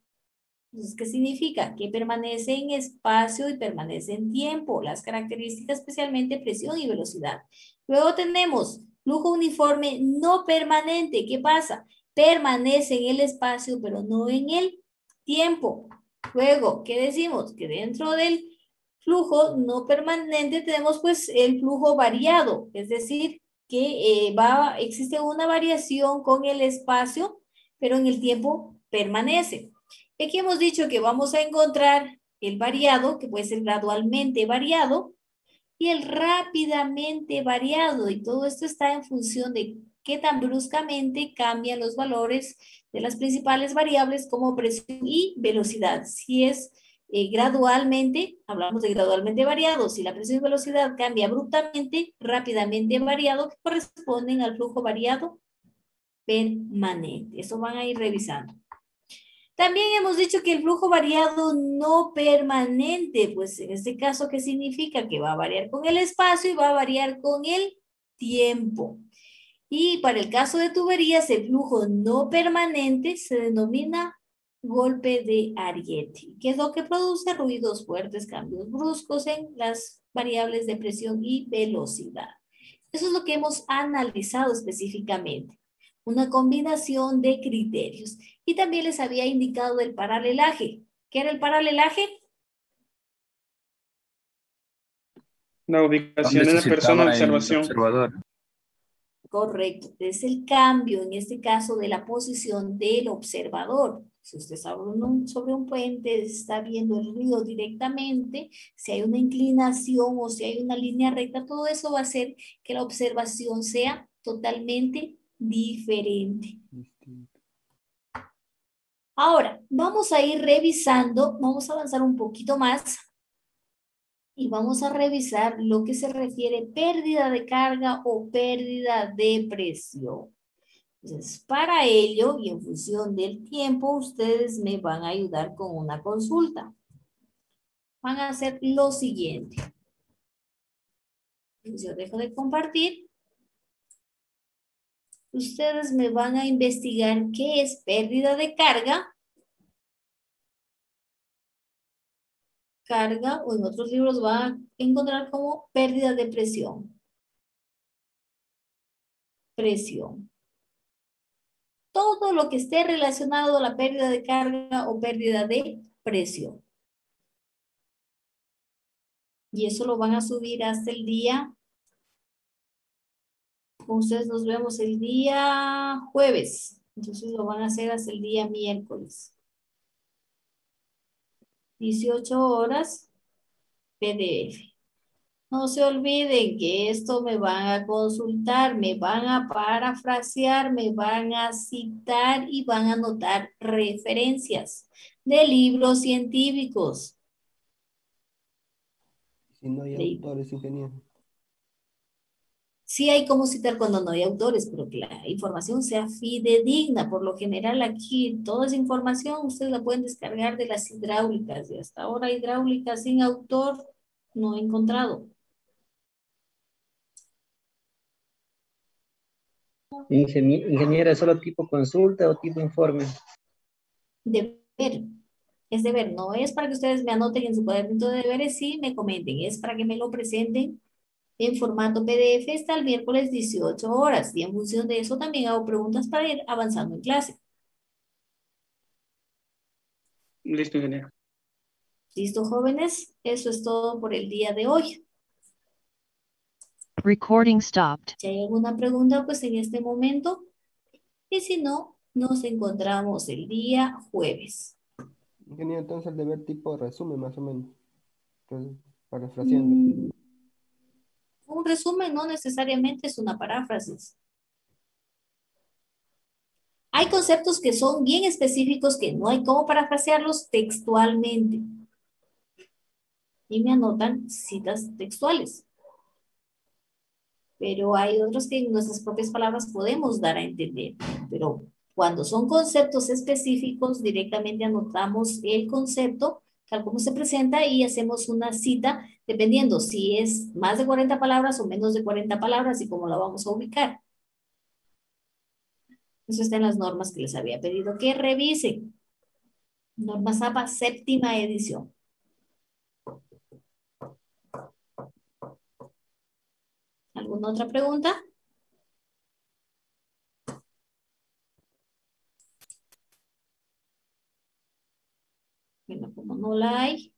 Entonces, ¿qué significa? Que permanece en espacio y permanece en tiempo. Las características especialmente presión y velocidad. Luego tenemos flujo uniforme no permanente. ¿Qué pasa? Permanece en el espacio, pero no en el tiempo. Luego, ¿qué decimos? Que dentro del flujo no permanente tenemos pues el flujo variado. Es decir, que existe una variación con el espacio, pero en el tiempo permanece. Aquí hemos dicho que vamos a encontrar el variado, que puede ser gradualmente variado, y el rápidamente variado. Y todo esto está en función de qué tan bruscamente cambian los valores de las principales variables como presión y velocidad. Si es gradualmente, hablamos de gradualmente variado. Si la presión y velocidad cambia abruptamente, rápidamente variado, que corresponden al flujo variado permanente. Eso van a ir revisando. También hemos dicho que el flujo variado no permanente, pues en este caso, ¿qué significa? Que va a variar con el espacio y va a variar con el tiempo. Y para el caso de tuberías, el flujo no permanente se denomina golpe de ariete, que es lo que produce ruidos fuertes, cambios bruscos en las variables de presión y velocidad. Eso es lo que hemos analizado específicamente. Una combinación de criterios. Y también les había indicado el paralelaje. ¿Qué era el paralelaje? La ubicación de la persona de observación. Observador. Correcto. Es el cambio, en este caso, de la posición del observador. Si usted está sobre un puente, está viendo el ruido directamente, si hay una inclinación o si hay una línea recta, todo eso va a hacer que la observación sea totalmente diferente. Ahora, vamos a ir revisando, vamos a avanzar un poquito más y vamos a revisar lo que se refiere pérdida de carga o pérdida de presión. Entonces, para ello y en función del tiempo, ustedes me van a ayudar con una consulta. Van a hacer lo siguiente. Yo dejo de compartir. Ustedes me van a investigar qué es pérdida de carga. Carga, o en otros libros van a encontrar como pérdida de presión. Presión. Todo lo que esté relacionado a la pérdida de carga o pérdida de presión. Y eso lo van a subir hasta el día. Con ustedes nos vemos el día jueves. Entonces lo van a hacer hasta el día miércoles. 18 horas PDF. No se olviden que esto me van a consultar, me van a parafrasear, me van a citar y van a anotar referencias de libros científicos. Si no hay Leí. autores, ingeniero. Sí hay cómo citar cuando no hay autores, pero que la información sea fidedigna. Por lo general aquí toda esa información ustedes la pueden descargar de las hidráulicas. Y hasta ahora hidráulicas sin autor no he encontrado. Ingeniera, ¿solo tipo consulta o tipo informe? Deber. Es deber. No es para que ustedes me anoten en su cuadernito de deberes y me comenten. Es para que me lo presenten en formato PDF hasta el miércoles 18 horas. Y en función de eso también hago preguntas para ir avanzando en clase. Listo, ingeniero. ¿Listo, jóvenes? Eso es todo por el día de hoy. Recording stopped. Si hay alguna pregunta, pues en este momento. Y si no, nos encontramos el día jueves. Ingeniero, entonces el deber tipo resumen, más o menos. Entonces, parafraseando. Un resumen no necesariamente es una paráfrasis. Hay conceptos que son bien específicos que no hay cómo parafrasearlos textualmente. Y me anotan citas textuales. Pero hay otros que en nuestras propias palabras podemos dar a entender. Pero cuando son conceptos específicos, directamente anotamos el concepto, tal como se presenta, y hacemos una cita, dependiendo si es más de 40 palabras o menos de 40 palabras y cómo la vamos a ubicar. Eso está en las normas que les había pedido que revisen. Normas APA, séptima edición. ¿Alguna otra pregunta? Bueno, como no la hay,